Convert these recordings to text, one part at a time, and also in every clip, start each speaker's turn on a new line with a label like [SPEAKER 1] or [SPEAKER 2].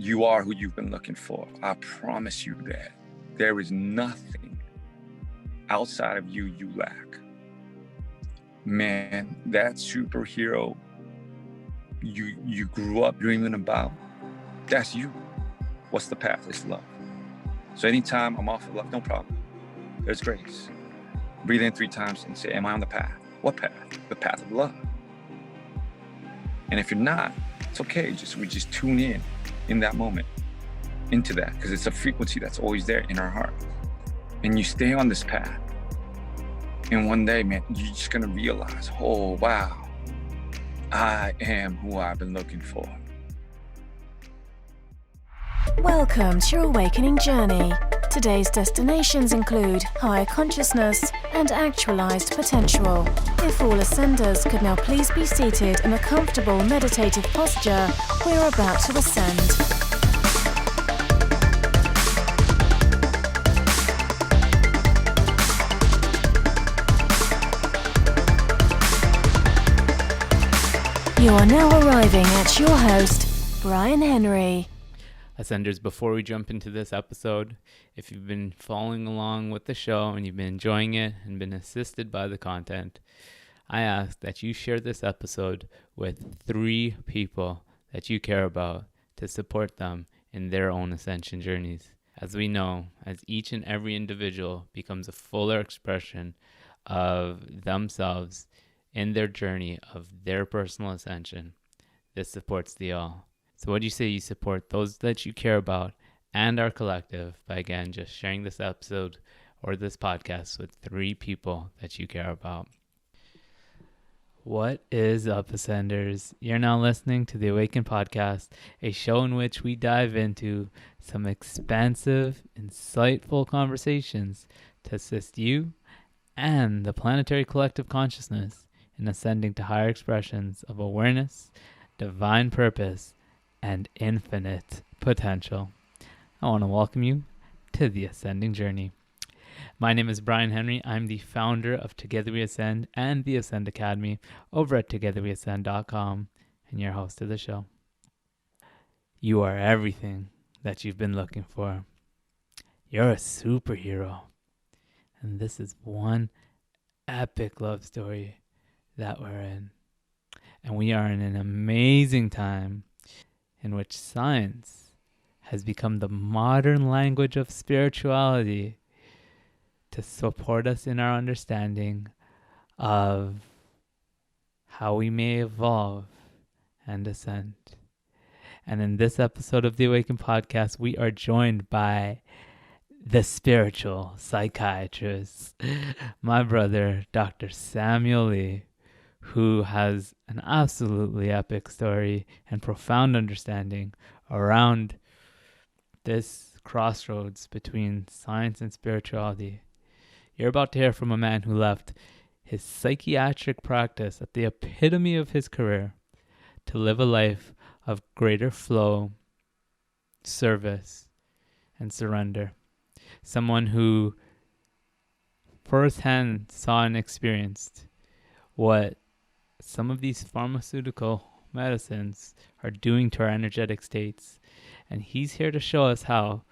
[SPEAKER 1] You are who you've been looking for. I promise you that. There is nothing outside of you lack. Man, that superhero you grew up dreaming about, that's you. What's the path? It's love. So anytime I'm off of love, no problem. There's grace. Breathe in 3 times and say, am I on the path? What path? The path of love. And if you're not, it's okay. We just tune in that moment into that, because it's a frequency that's always there in our heart. And you stay on this path. And one day, man, you're just gonna realize, oh, wow, I am who I've been looking for.
[SPEAKER 2] Welcome to your awakening journey. Today's destinations include higher consciousness and actualized potential. If all ascenders could now please be seated in a comfortable meditative posture, we're about to ascend. You are now arriving at your host, Bryan Henry.
[SPEAKER 3] Ascenders, before we jump into this episode, if you've been following along with the show and you've been enjoying it and been assisted by the content, I ask that you share this episode with 3 people that you care about to support them in their own ascension journeys. As we know, as each and every individual becomes a fuller expression of themselves in their journey of their personal ascension, this supports the all. So what do you say you support those that you care about and our collective by, again, just sharing this episode or this podcast with 3 people that you care about? What is up, Ascenders? You're now listening to the Awaken podcast, a show in which we dive into some expansive, insightful conversations to assist you and the planetary collective consciousness in ascending to higher expressions of awareness, divine purpose, and infinite potential. I want to welcome you to the Ascending Journey. My name is Bryan Henry. I'm the founder of Together We Ascend and the Ascend Academy over at togetherweascend.com, and your host of the show. You are everything that you've been looking for. You're a superhero. And this is one epic love story that we're in. And we are in an amazing time in which science has become the modern language of spirituality to support us in our understanding of how we may evolve and ascend. And in this episode of the Awaken podcast, we are joined by the spiritual psychiatrist, my brother, Dr. Samuel Lee, who has an absolutely epic story and profound understanding around this crossroads between science and spirituality. You're about to hear from a man who left his psychiatric practice at the epitome of his career to live a life of greater flow, service, and surrender. Someone who firsthand saw and experienced what some of these pharmaceutical medicines are doing to our energetic states. And he's here to show us how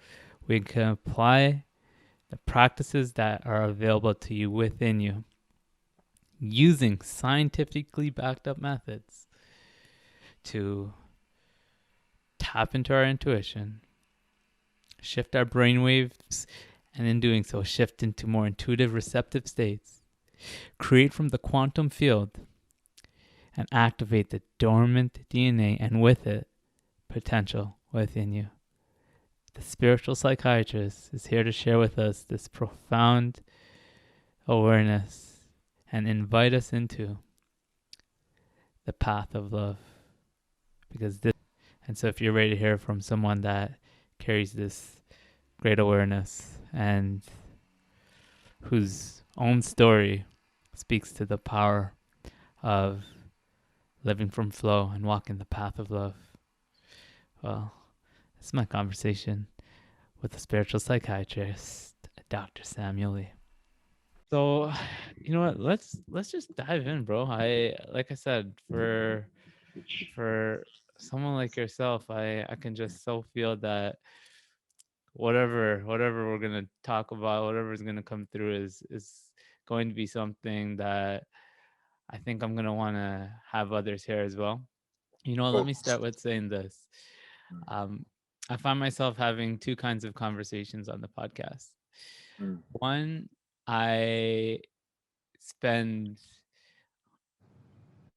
[SPEAKER 3] we can apply the practices that are available to you within you using scientifically backed up methods to tap into our intuition, shift our brainwaves, and in doing so, shift into more intuitive, receptive states, create from the quantum field, and activate the dormant DNA and with it, potential within you. The spiritual psychiatrist is here to share with us this profound awareness and invite us into the path of love. And so if you're ready to hear from someone that carries this great awareness and whose own story speaks to the power of living from flow and walking the path of love, well, this is my conversation with the spiritual psychiatrist, Dr. Samuel Lee. So, you know what? Let's just dive in, bro. Like I said, for someone like yourself, I can just so feel that whatever we're gonna talk about, whatever's gonna come through is going to be something that I think I'm gonna want to have others hear as well. Let
[SPEAKER 1] Cool.
[SPEAKER 3] me start with saying this. Um, I find myself having two kinds of conversations on the podcast.
[SPEAKER 1] Mm,
[SPEAKER 3] One, I spend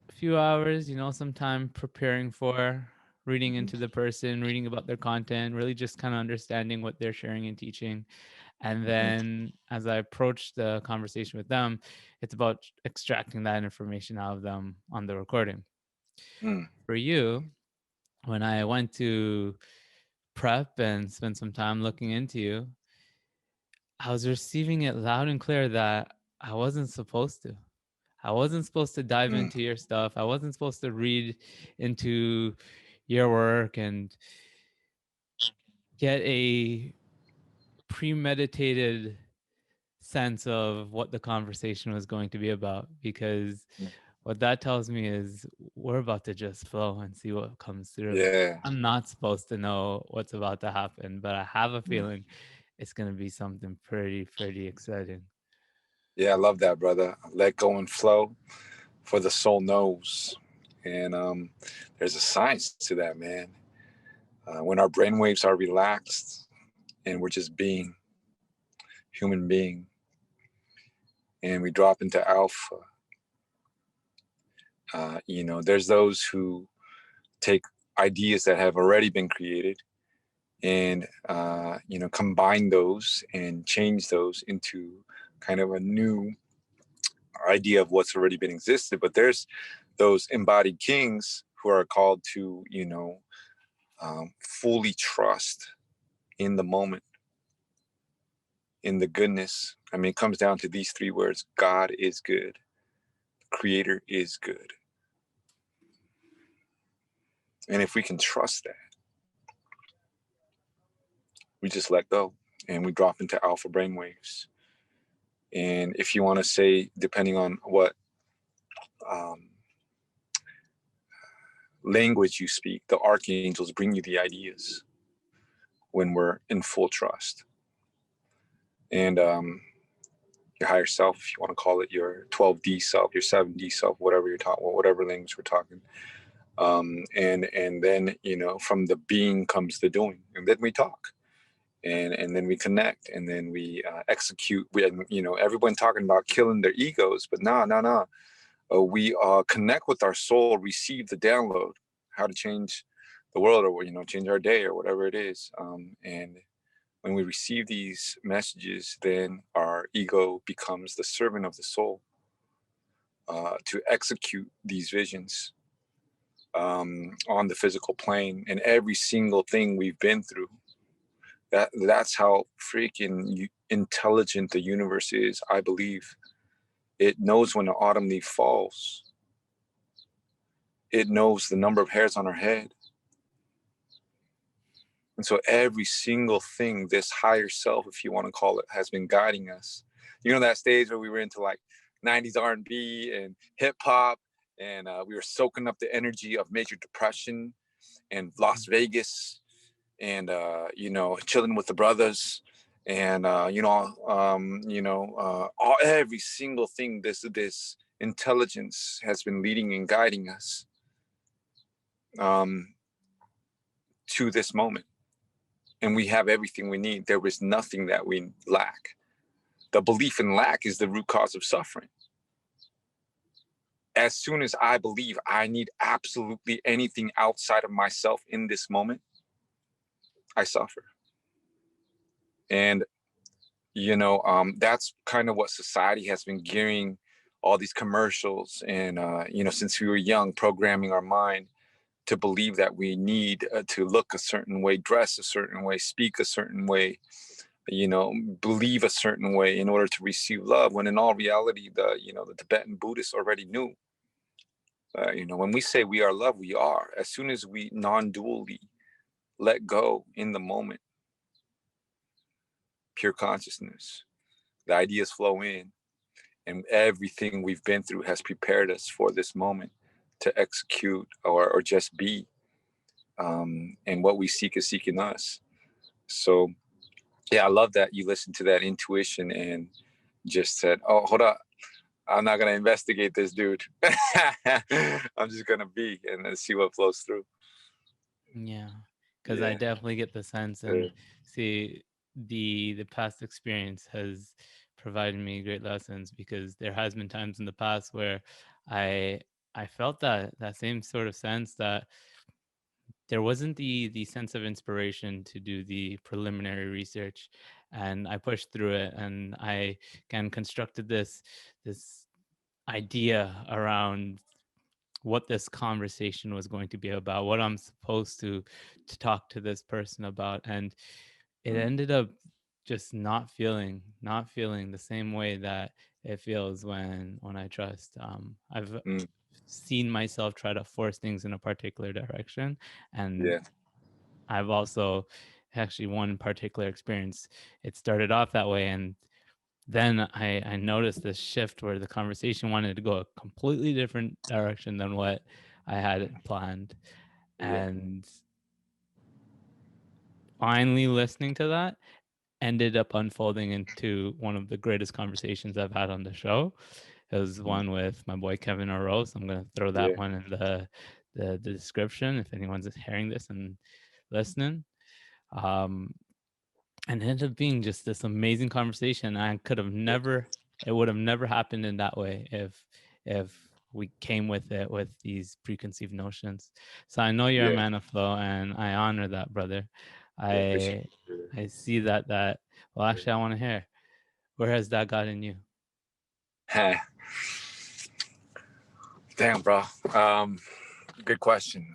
[SPEAKER 3] a few hours, some time preparing for, reading
[SPEAKER 1] mhm,
[SPEAKER 3] into the person, reading about their content, really just kind of understanding what they're sharing and teaching. And
[SPEAKER 1] mhm,
[SPEAKER 3] then as I approach the conversation with them, it's about extracting that information out of them on the recording.
[SPEAKER 1] mm,
[SPEAKER 3] For you, when I went to prep and spend some time looking into you, I was receiving it loud and clear that I wasn't supposed to. I wasn't supposed to dive
[SPEAKER 1] mm,
[SPEAKER 3] into your stuff. I wasn't supposed to read into your work and get a premeditated sense of what the conversation was going to be about, because
[SPEAKER 1] mm.
[SPEAKER 3] what that tells me is we're about to just flow and see what comes through.
[SPEAKER 1] Yeah.
[SPEAKER 3] I'm not supposed to know what's about to happen, but I have a
[SPEAKER 1] Mm.
[SPEAKER 3] feeling it's going to be something pretty exciting.
[SPEAKER 1] Yeah, I love that, brother. Let go and flow, for the soul knows. And there's a science to that, man. When our brainwaves are relaxed and we're just being human being, and we drop into alpha, there's those who take ideas that have already been created and combine those and change those into kind of a new idea of what's already been existed. But there's those embodied kings who are called to fully trust in the moment, in the goodness. I mean, it comes down to these three words: God is good, Creator is good. And if we can trust that, we just let go and we drop into alpha brainwaves. And if you want to say, depending on what um, language you speak, the archangels bring you the ideas when we're in full trust. And your higher self, if you want to call it your 12D self, your 7D self, whatever you're talking, whatever language we're talking. And then, from the being comes the doing. And then we talk. And then we connect, and then we execute. Everyone talking about killing their egos, but no. We connect with our soul, receive the download, how to change the world, or change our day, or whatever it is. And when we receive these messages, then our ego becomes the servant of the soul to execute these visions on the physical plane, and every single thing we've been through. That's how freaking intelligent the universe is, I believe. It knows when the autumn leaf falls. It knows the number of hairs on our head. And so every single thing, this higher self, if you want to call it, has been guiding us. That stage where we were into like 90s R&B and hip hop, and we were soaking up the energy of major depression and Las Vegas, and chilling with the brothers, and every single thing, this intelligence has been leading and guiding us to this moment. And we have everything we need. There is nothing that we lack. The belief in lack is the root cause of suffering. As soon as I believe I need absolutely anything outside of myself in this moment, I suffer. And that's kind of what society has been gearing all these commercials and since we were young, programming our mind to believe that we need to look a certain way, dress a certain way, speak a certain way, believe a certain way in order to receive love, when in all reality, the Tibetan Buddhists already knew. When we say we are love, we are. As soon as we non-dually let go in the moment, pure consciousness, the ideas flow in, and everything we've been through has prepared us for this moment to execute or just be. and what we seek is seeking us. So yeah, I love that you listened to that intuition and just said, oh, hold up, I'm not going to investigate this dude. I'm just going to be and then see what flows through.
[SPEAKER 3] Yeah, because I
[SPEAKER 1] Yeah.
[SPEAKER 3] definitely get the sense, and see, the past experience has provided me great lessons, because there has been times in the past where I I felt that same sort of sense, that there wasn't the sense of inspiration to do the preliminary research, and I pushed through it, and I kind of constructed this idea around what this conversation was going to be about, what I'm supposed to talk to this person about, and it ended up just not feeling the same way that it feels when I trust. I've
[SPEAKER 1] Mm,
[SPEAKER 3] seen myself try to force things in a particular direction, and
[SPEAKER 1] yeah.
[SPEAKER 3] I've also actually, one particular experience, it started off that way, and then I noticed this shift where the conversation wanted to go a completely different direction than what I had planned.
[SPEAKER 1] Yeah.
[SPEAKER 3] And finally listening to that ended up unfolding into one of the greatest conversations I've had on the show. It was one with my boy Kevin Oro. So I'm going to throw that
[SPEAKER 1] Yeah.
[SPEAKER 3] one in the description if anyone's hearing this and listening. Um, and it ended up being just this amazing conversation. I could have never, it would have never happened in that way if we came with it with these preconceived notions. So I know you're a
[SPEAKER 1] Yeah.
[SPEAKER 3] man of flow, and I honor that, brother.
[SPEAKER 1] Yeah. Appreciate
[SPEAKER 3] I
[SPEAKER 1] it.
[SPEAKER 3] I see that well, actually, I want to hear, where has that gotten you?
[SPEAKER 1] Damn, bro. Good question.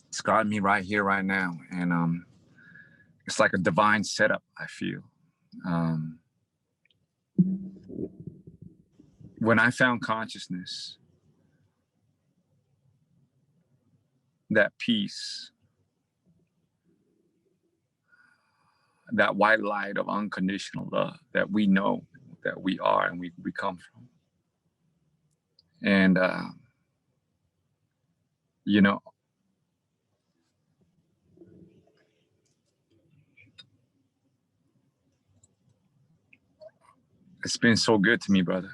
[SPEAKER 1] It's got me right here, right now, and it's like a divine setup. I feel when I found consciousness, that peace, that white light of unconditional love that we know that we are and we come from, and you know, it's been so good to me, brother.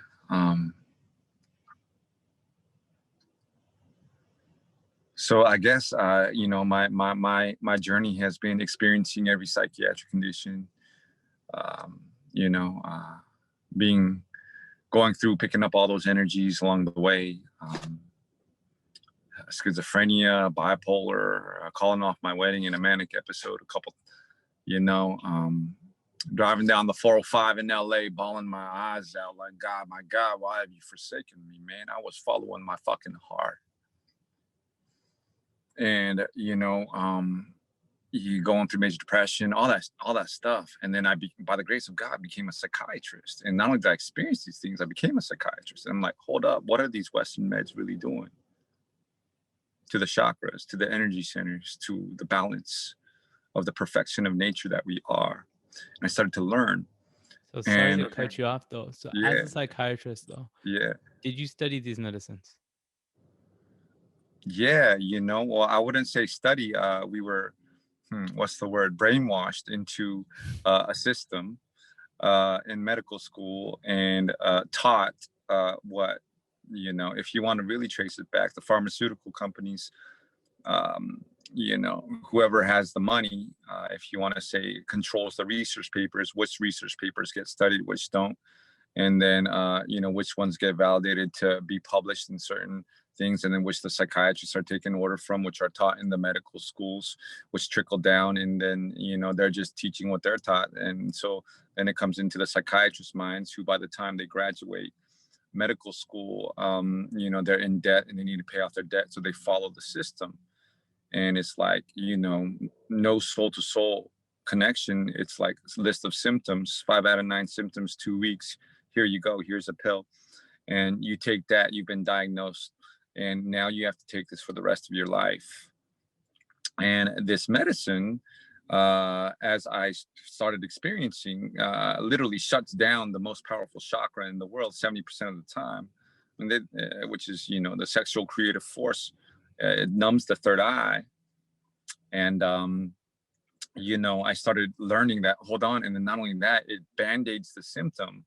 [SPEAKER 1] So I guess my journey has been experiencing every psychiatric condition, um, you know, being going through picking up all those energies along the way, schizophrenia, bipolar, calling off my wedding in a manic episode, a couple, you know, driving down the 405 in LA, bawling my eyes out like, God, my God, why have you forsaken me, man? I was following my fucking heart. And, you going through major depression, all that stuff. And then by the grace of God, became a psychiatrist. And not only did I experience these things, I became a psychiatrist. And I'm like, hold up, what are these Western meds really doing to the chakras, to the energy centers, to the balance of the perfection of nature that we are? And I started to learn.
[SPEAKER 3] So sorry
[SPEAKER 1] And
[SPEAKER 3] to cut you off, though. So as
[SPEAKER 1] yeah,
[SPEAKER 3] a psychiatrist, though,
[SPEAKER 1] yeah,
[SPEAKER 3] did you study these medicines?
[SPEAKER 1] yeah. Well, I wouldn't say study. We were, what's the word? Brainwashed into a system in medical school and taught what, if you want to really trace it back, the pharmaceutical companies, whoever has the money, if you want to say, controls the research papers, which research papers get studied, which don't. And then, which ones get validated to be published in certain things, and then which the psychiatrists are taking order from, which are taught in the medical schools, which trickle down, and then they're just teaching what they're taught. And so then it comes into the psychiatrist minds, who by the time they graduate medical school, they're in debt and they need to pay off their debt, so they follow the system. And it's like, no soul to soul connection. It's like a list of symptoms, 5 out of 9 symptoms, 2 weeks, here you go, here's a pill, and you take that, you've been diagnosed, and now you have to take this for the rest of your life. And this medicine, as I started experiencing, literally shuts down the most powerful chakra in the world 70% of the time, and which is, the sexual creative force. It numbs the third eye, And, I started learning that, hold on. And then not only that, it band-aids the symptom,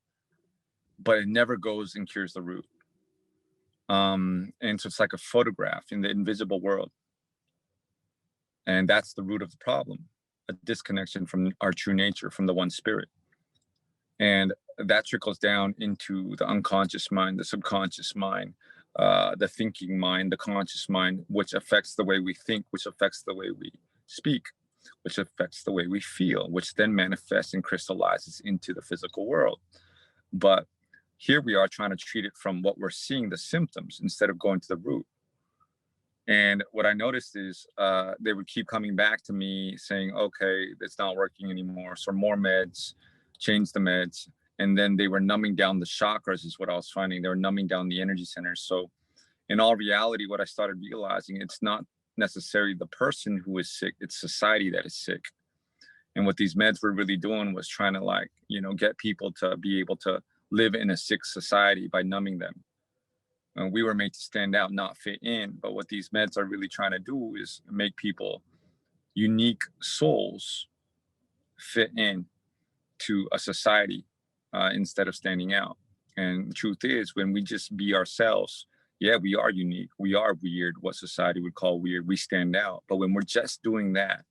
[SPEAKER 1] but it never goes and cures the root. And so it's like a photograph in the invisible world. And that's the root of the problem, a disconnection from our true nature, from the one spirit. And that trickles down into the unconscious mind, the subconscious mind, the thinking mind, the conscious mind, which affects the way we think, which affects the way we speak, which affects the way we feel, which then manifests and crystallizes into the physical world. But here we are trying to treat it from what we're seeing, the symptoms, instead of going to the root. And what I noticed is they would keep coming back to me saying, okay, it's not working anymore. So more meds, change the meds. And then they were numbing down the chakras is what I was finding. They were numbing down the energy centers. So in all reality, what I started realizing, it's not necessarily the person who is sick, it's society that is sick. And what these meds were really doing was trying to get people to be able to live in a sick society by numbing them. And we were made to stand out, not fit in. But what these meds are really trying to do is make people, unique souls, fit in to a society instead of standing out. And the truth is, when we just be ourselves, yeah, we are unique. We are weird, what society would call weird. We stand out. But when we're just doing that,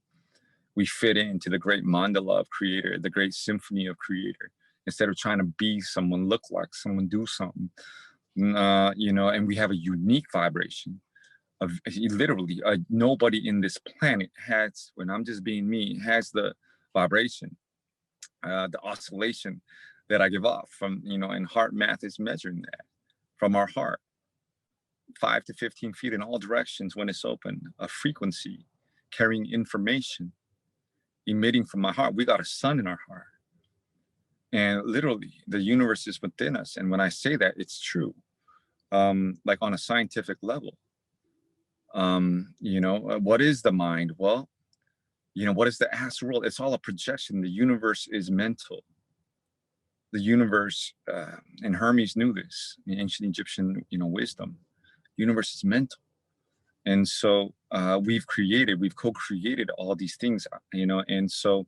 [SPEAKER 1] we fit into the great mandala of Creator, the great symphony of Creator, instead of trying to be someone, look like someone, do something. And we have a unique vibration of literally nobody in this planet has, when I'm just being me, has the vibration, the oscillation that I give off from, and heart math is measuring that from our heart, 5 to 15 feet in all directions when it's open, a frequency carrying information emitting from my heart. We got a sun in our heart. And literally, the universe is within us. And when I say that, it's true. Like on a scientific level. What is the mind? Well, what is the astral world? It's all a projection. The universe is mental. The universe, and Hermes knew this, in ancient Egyptian, wisdom. Universe is mental. And so we've co-created all these things, and so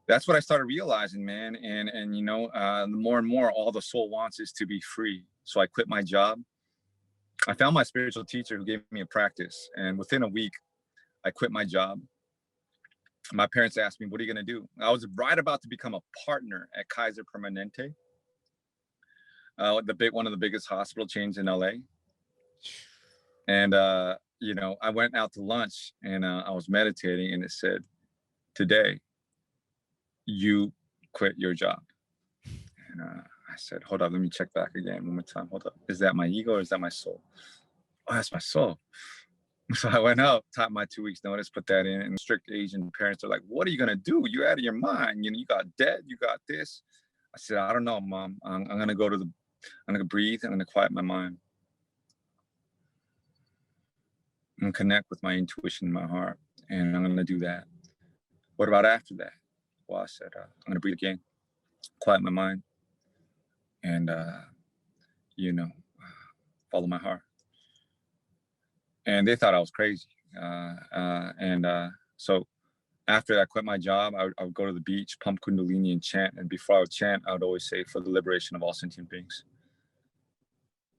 [SPEAKER 1] that's what I started realizing, man. And the more and more, all the soul wants is to be free. So I quit my job. I found my spiritual teacher who gave me a practice. And within a week, I quit my job. My parents asked me, what are you going to do? I was right about to become a partner at Kaiser Permanente, one of the biggest hospital chains in LA. And, I went out to lunch and I was meditating, and it said, today, you quit your job. And I said, hold up, let me check back again one more time. Hold up. Is that my ego or is that my soul? Oh, that's my soul. So I went up, typed my 2 weeks notice, put that in, and strict Asian parents are like, what are you going to do? You're out of your mind. You got debt, you got this. I said, I don't know, Mom. I'm going to I'm going to breathe. I'm going to quiet my mind and connect with my intuition in my heart. And I'm going to do that. What about after that? Well, I said, I'm going to breathe again, quiet my mind, and, follow my heart. And they thought I was crazy. So after I quit my job, I would go to the beach, pump Kundalini and chant. And before I would chant, I would always say, for the liberation of all sentient beings.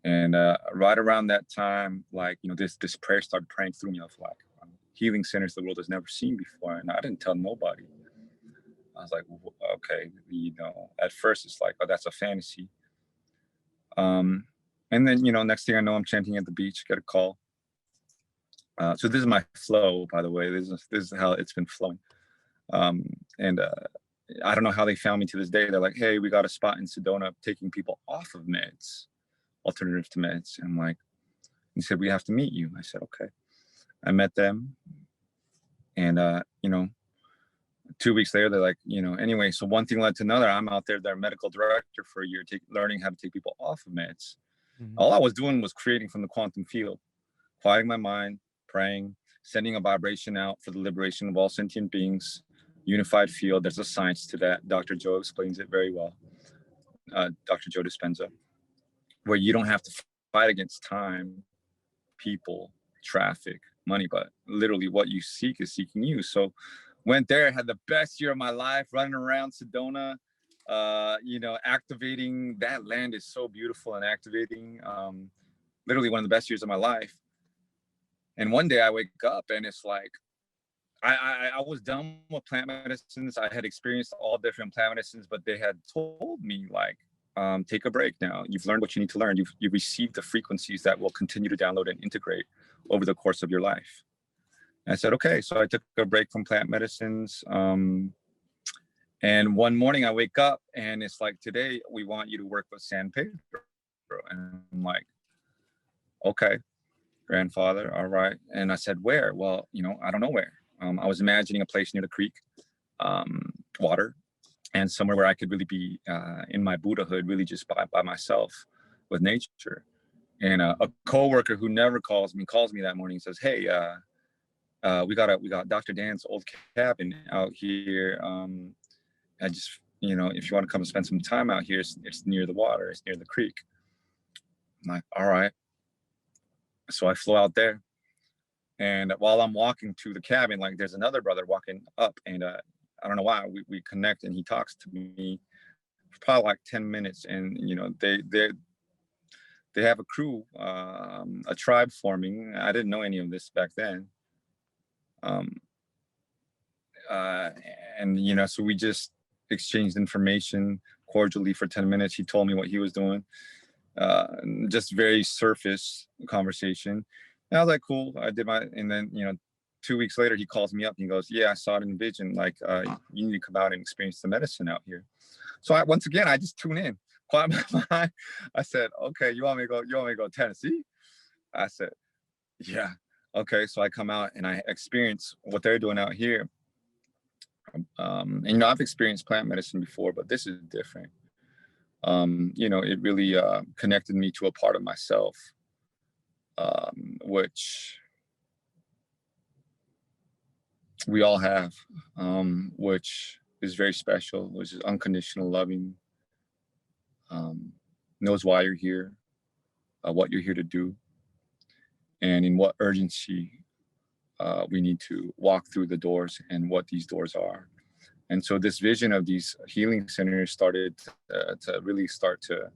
[SPEAKER 1] And right around that time, this prayer started praying through me of healing centers the world has never seen before. And I didn't tell nobody. I was like, okay, at first it's like, oh, that's a fantasy. And then, next thing I know, I'm chanting at the beach, get a call. So this is my flow, by the way. This is how it's been flowing. And I don't know how they found me to this day. They're like, hey, we got a spot in Sedona taking people off of meds, alternative to meds. And I'm like, he said, we have to meet you. I said, okay. I met them. And, 2 weeks later, they're like, anyway, so one thing led to another. I'm out there, their medical director for a year, learning how to take people off of meds. Mm-hmm. All I was doing was creating from the quantum field, quieting my mind, praying, sending a vibration out for the liberation of all sentient beings, unified field. There's a science to that. Dr. Joe explains it very well. Dr. Joe Dispenza, where you don't have to fight against time, people, traffic, money, but literally what you seek is seeking you. So went there, had the best year of my life, running around Sedona, activating. That land is so beautiful and activating. Literally one of the best years of my life. And one day I wake up and it's like, I was done with plant medicines. I had experienced all different plant medicines, but they had told me like, take a break now. You've learned what you need to learn. You've received the frequencies that will continue to download and integrate over the course of your life. And I said, okay. So I took a break from plant medicines. And one morning I wake up and it's like, today we want you to work with San Pedro. And I'm like, okay, grandfather, all right. And I said, where? Well, I don't know where. I was imagining a place near the creek, water, and somewhere where I could really be in my Buddhahood, really just by myself with nature. And a coworker who never calls me that morning and says, hey, we got Dr. Dan's old cabin out here. I just, if you want to come and spend some time out here, it's near the water, it's near the creek. I'm like, all right. So I flew out there. And while I'm walking to the cabin, like there's another brother walking up, and I don't know why we connect, and he talks to me for probably like 10 minutes. And, they have a crew, a tribe forming. I didn't know any of this back then. So we just exchanged information cordially for 10 minutes. He told me what he was doing, just very surface conversation. And I was like, cool. I did and then, 2 weeks later, he calls me up and he goes, yeah, I saw it in vision. Like, you need to come out and experience the medicine out here. So once again, I just tune in. I said, okay, you want me to go to Tennessee? I said, yeah. Okay. So I come out and I experience what they're doing out here. And, I've experienced plant medicine before, but this is different. It really connected me to a part of myself, which we all have, which is very special, which is unconditional loving, knows why you're here, what you're here to do, and in what urgency we need to walk through the doors and what these doors are. And so this vision of these healing centers started to really start to,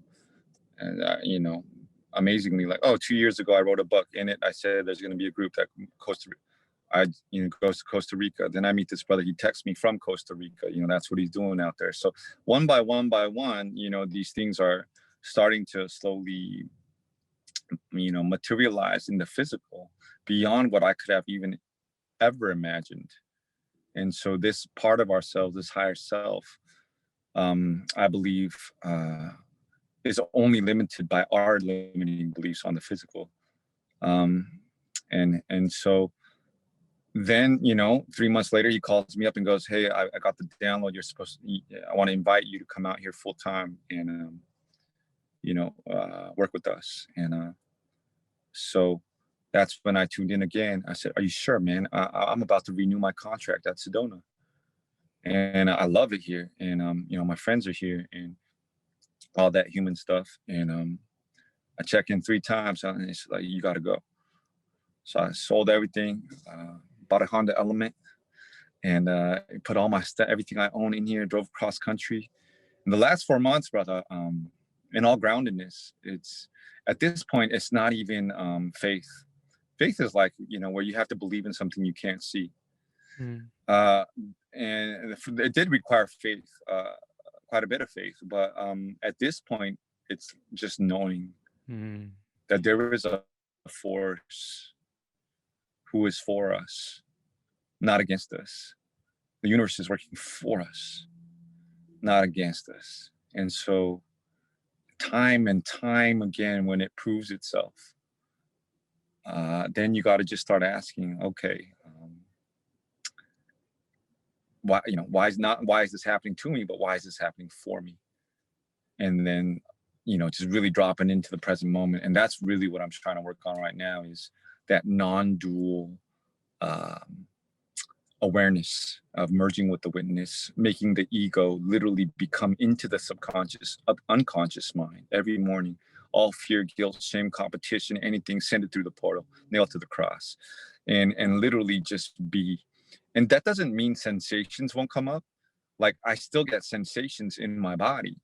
[SPEAKER 1] amazingly, like, 2 years ago, I wrote a book. In it, I said there's going to be a group that goes to Costa Rica. Then I meet this brother. He texts me from Costa Rica. That's what he's doing out there. So one by one, these things are starting to slowly, materialize in the physical beyond what I could have even ever imagined. And so this part of ourselves, this higher self, I believe, is only limited by our limiting beliefs on the physical. And so then, 3 months later, he calls me up and goes, hey, I got the download. I want to invite you to come out here full time and, work with us. And so that's when I tuned in again. I said, are you sure, man? I'm about to renew my contract at Sedona. And I love it here. And, my friends are here and all that human stuff. And I check in 3 times and it's like, you got to go. So I sold everything, bought a Honda Element, and put all my stuff, everything I own in here, drove cross country. In the last 4 months, brother, in all groundedness, at this point, it's not even faith. Faith is like, where you have to believe in something you can't see. And it did require faith, quite a bit of faith. But at this point, it's just knowing that there is a force who is for us, not against us. The universe is working for us, not against us. And so time and time again, when it proves itself, then you got to just start asking, okay, why is this happening to me, but why is this happening for me? And then, just really dropping into the present moment. And that's really what I'm trying to work on right now, is that non-dual awareness of merging with the witness, making the ego literally become into the subconscious, unconscious mind every morning. All fear, guilt, shame, competition, anything, send it through the portal, nail it to the cross. and literally just be. And that doesn't mean sensations won't come up. Like, I still get sensations in my body,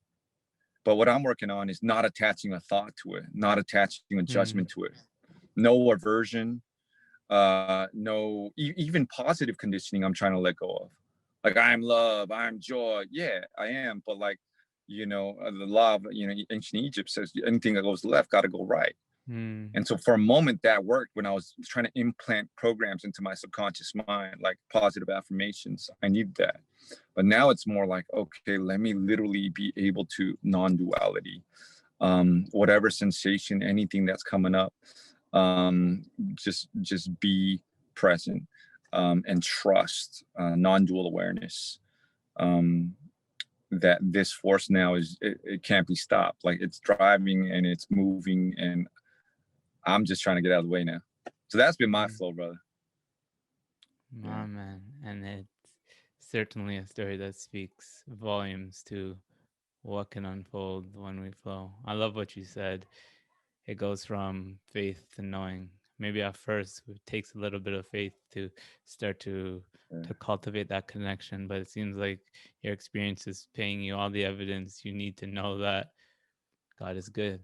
[SPEAKER 1] but what I'm working on is not attaching a thought to it, not attaching a judgment to it, no aversion, no even positive conditioning I'm trying to let go of. Like, I'm love, I'm joy. Yeah, I am. But like, the law of, ancient Egypt says anything that goes left got to go right. And so for a moment that worked when I was trying to implant programs into my subconscious mind, like positive affirmations. I need that. But now it's more like, okay, let me literally be able to non-duality, whatever sensation, anything that's coming up, just be present, and trust, non-dual awareness, that this force now it can't be stopped. Like, it's driving and it's moving, and I'm just trying to get out of the way now. So that's been my flow, brother.
[SPEAKER 3] Oh, man. And it's certainly a story that speaks volumes to what can unfold when we flow. I love what you said. It goes from faith to knowing. Maybe at first it takes a little bit of faith to start to cultivate that connection, but it seems like your experience is paying you all the evidence you need to know that God is good.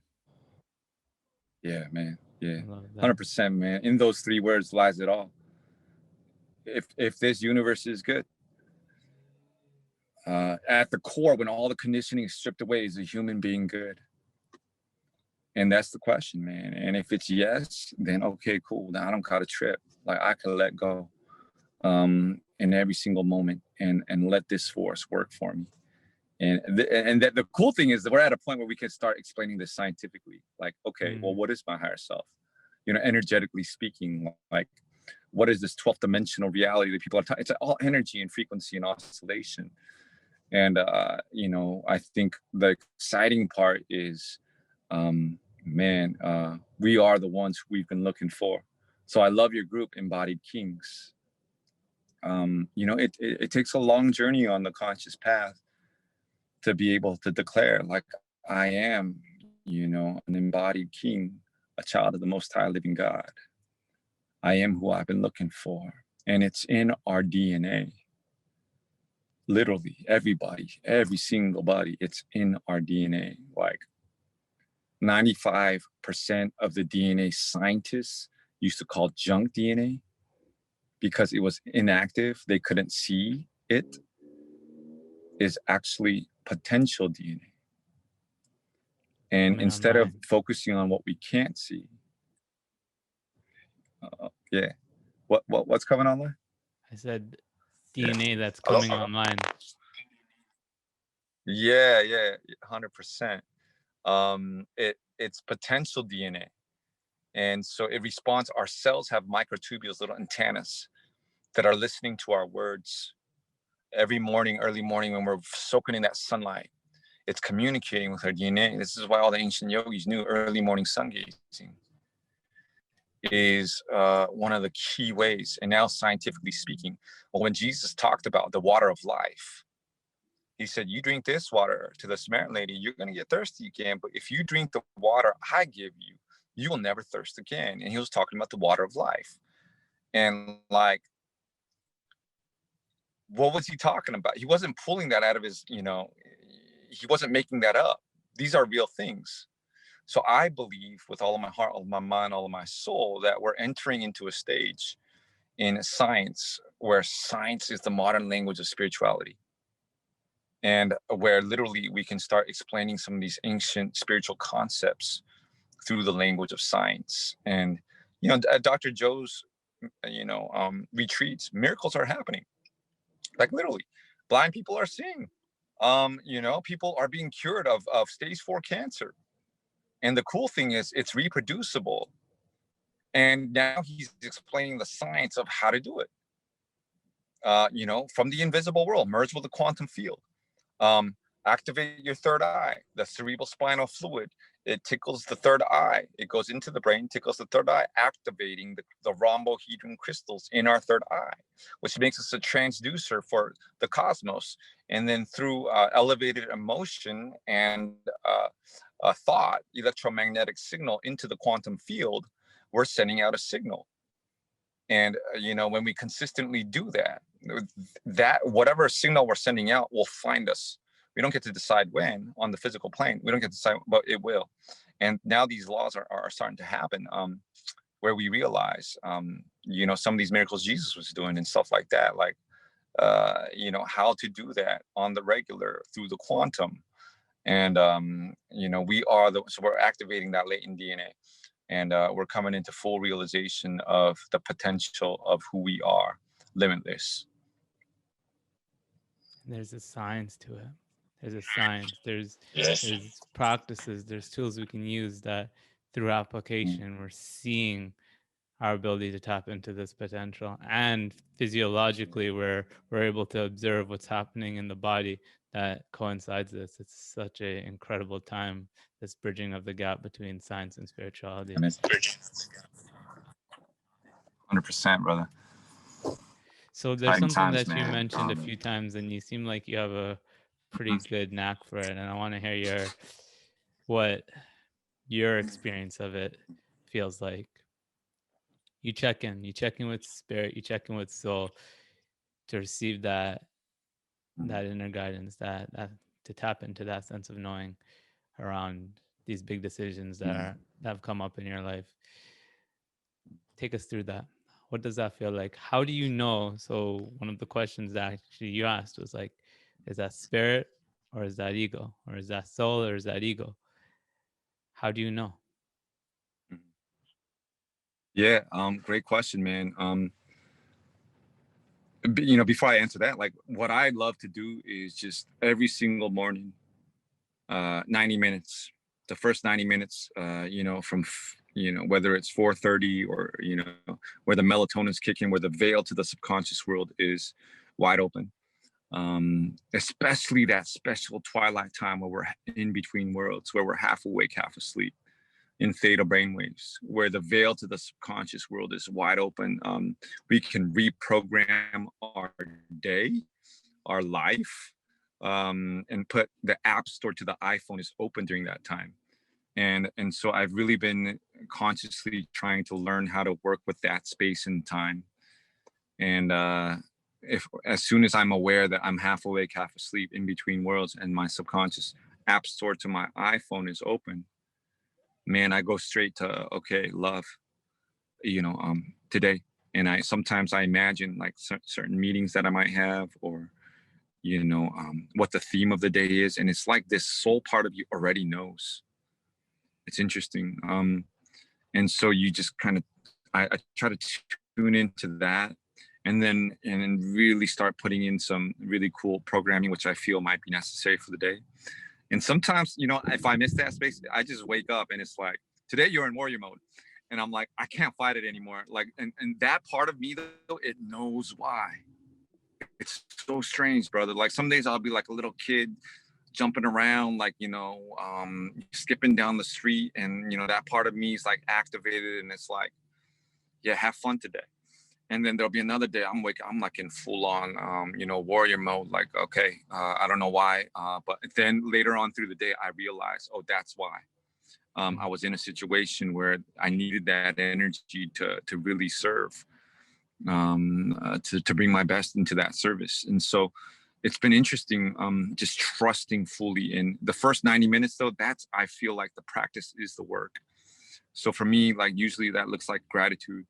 [SPEAKER 1] Yeah, man. Yeah,
[SPEAKER 3] I love that.
[SPEAKER 1] 100%, man. In those 3 words lies it all. If this universe is good, at the core, when all the conditioning is stripped away, is a human being good? And that's the question, man. And if it's yes, then okay, cool. Now I don't gotta trip. Like, I can let go, in every single moment, and let this force work for me. And the cool thing is that we're at a point where we can start explaining this scientifically. Like, okay, well, what is my higher self? Energetically speaking, like, what is this 12th dimensional reality that people are talking? It's all energy and frequency and oscillation. And I think the exciting part is, we are the ones we've been looking for. So I love your group, Embodied Kings. It takes a long journey on the conscious path to be able to declare, like, I am, an embodied king, a child of the Most High Living God. I am who I've been looking for. And it's in our DNA. Literally, everybody, every single body, it's in our DNA. Like, 95% of the DNA scientists used to call junk DNA because it was inactive, they couldn't see it, is actually potential DNA. And instead of focusing on what we can't see, what's coming online?
[SPEAKER 3] I said DNA that's coming online.
[SPEAKER 1] Yeah, 100%. It's potential DNA. And so it responds. Our cells have microtubules, little antennas that are listening to our words every morning, early morning, when we're soaking in that sunlight. It's communicating with our DNA. This is why all the ancient yogis knew early morning sun gazing is one of the key ways. And now, scientifically speaking, when Jesus talked about the water of life, he said, you drink this water, to the Samaritan lady, you're going to get thirsty again. But if you drink the water I give you, you will never thirst again. And he was talking about the water of life. And like, what was he talking about? He wasn't pulling that out of his, he wasn't making that up. These are real things. So I believe with all of my heart, all of my mind, all of my soul, that we're entering into a stage in science where science is the modern language of spirituality. And where literally we can start explaining some of these ancient spiritual concepts through the language of science. And, at Dr. Joe's, retreats, miracles are happening. Like, literally, blind people are seeing. People are being cured of stage 4 cancer. And the cool thing is it's reproducible. And now he's explaining the science of how to do it. From the invisible world, merge with the quantum field. Activate your third eye, the cerebral spinal fluid. It tickles the third eye. It goes into the brain, tickles the third eye, activating the rhombohedron crystals in our third eye, which makes us a transducer for the cosmos. And then through elevated emotion and a thought, electromagnetic signal into the quantum field, we're sending out a signal. And when we consistently do that, that whatever signal we're sending out will find us. We don't get to decide when on the physical plane. We don't get to decide, but it will. And now these laws are starting to happen, where we realize, some of these miracles Jesus was doing and stuff like that, like, how to do that on the regular through the quantum. And, so we're activating that latent DNA, and we're coming into full realization of the potential of who we are, limitless.
[SPEAKER 3] There's a science to it. There's a science. There's
[SPEAKER 1] Yes.
[SPEAKER 3] there's practices. There's tools we can use that through application we're seeing our ability to tap into this potential, and physiologically we're able to observe what's happening in the body that coincides this. It's such an incredible time, this bridging of the gap between science and spirituality.
[SPEAKER 1] 100%, brother.
[SPEAKER 3] So there's something
[SPEAKER 1] times,
[SPEAKER 3] that you
[SPEAKER 1] man.
[SPEAKER 3] mentioned a few times, and you seem like you have a pretty good knack for it, and I want to hear what your experience of it feels like. You check in with spirit, you check in with soul to receive that inner guidance, that to tap into that sense of knowing around these big decisions that have come up in your life. Take us through that. What does that feel like? How do you know? So one of the questions that actually you asked was like, is that spirit, or is that ego, or is that soul, or is that ego? How do you know?
[SPEAKER 1] Yeah, great question, man. Before I answer that, like, what I love to do is just every single morning, 90 minutes, the first 90 minutes, from, whether it's 4:30 or, where the melatonin's kicking, where the veil to the subconscious world is wide open. Especially that special twilight time where we're in between worlds, where we're half awake, half asleep, in theta brainwaves, where the veil to the subconscious world is wide open. We can reprogram our day, our life, and put the app store to the iPhone is open during that time. And so I've really been consciously trying to learn how to work with that space and time. And if as soon as I'm aware that I'm half awake, half asleep, in between worlds, and my subconscious app store to my iPhone is open, man, I go straight to, okay, love, today. And sometimes I imagine like certain meetings that I might have, or, what the theme of the day is. And it's like this soul part of you already knows. It's interesting. And so you just kind of, I try to tune into that, and then really start putting in some really cool programming, which I feel might be necessary for the day. And sometimes, if I miss that space, I just wake up and it's like, today you're in warrior mode. And I'm like, I can't fight it anymore. Like, and that part of me, though, it knows why. It's so strange, brother. Like, some days I'll be like a little kid jumping around, like, skipping down the street. And, that part of me is like activated, and it's like, yeah, have fun today. And then there'll be another day I'm like in full on, warrior mode. Like, okay, I don't know why. But then later on through the day, I realized, oh, that's why. I was in a situation where I needed that energy to really serve, to bring my best into that service. And so it's been interesting, just trusting fully in the first 90 minutes, though. I feel like the practice is the work. So for me, like, usually that looks like gratitude.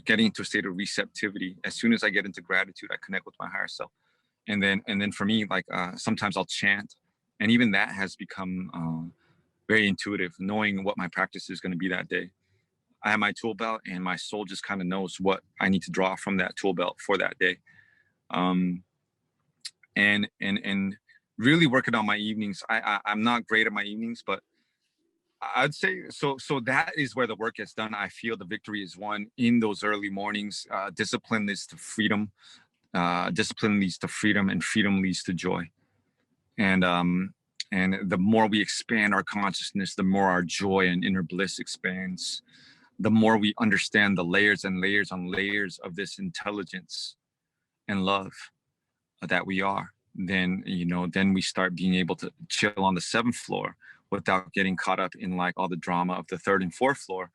[SPEAKER 1] Getting into a state of receptivity. As soon as I get into gratitude, I connect with my higher self. And then for me, like, sometimes I'll chant, and even that has become very intuitive, knowing what my practice is going to be that day. I have my tool belt, and my soul just kind of knows what I need to draw from that tool belt for that day. And really working on my evenings. I'm not great at my evenings, but I'd say so that is where the work gets done. I feel the victory is won in those early mornings. Discipline leads to freedom. Discipline leads to freedom, and freedom leads to joy. And the more we expand our consciousness, the more our joy and inner bliss expands. The more we understand the layers and layers on layers of this intelligence and love that we are, then we start being able to chill on the 7th floor, without getting caught up in like all the drama of the third and fourth floor,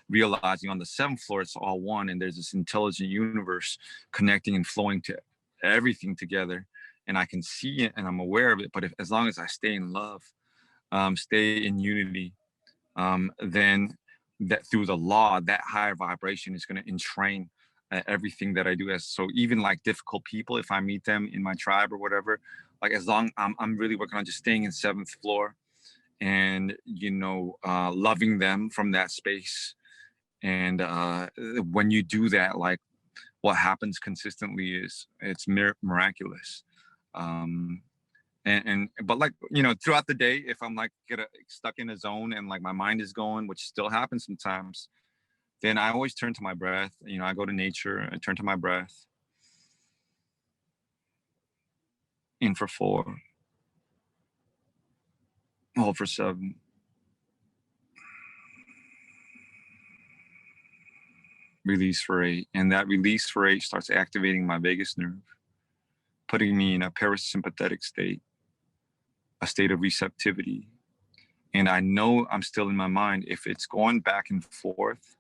[SPEAKER 1] realizing on the seventh floor it's all one, and there's this intelligent universe connecting and flowing to everything together, and I can see it and I'm aware of it. But as long as I stay in love, stay in unity, then that through the law, that higher vibration is going to entrain everything that I do. As so, even like difficult people, if I meet them in my tribe or whatever, like as long I'm really working on just staying in seventh floor, and loving them from that space. And when you do that, like what happens consistently is it's miraculous. But like throughout the day, if I'm like get stuck in a zone and like my mind is going, which still happens sometimes, then I always turn to my breath. I go to nature, I turn to my breath. In for 4, hold for 7, release for 8, and that release for 8 starts activating my vagus nerve, putting me in a parasympathetic state, a state of receptivity. And I know I'm still in my mind. If it's going back and forth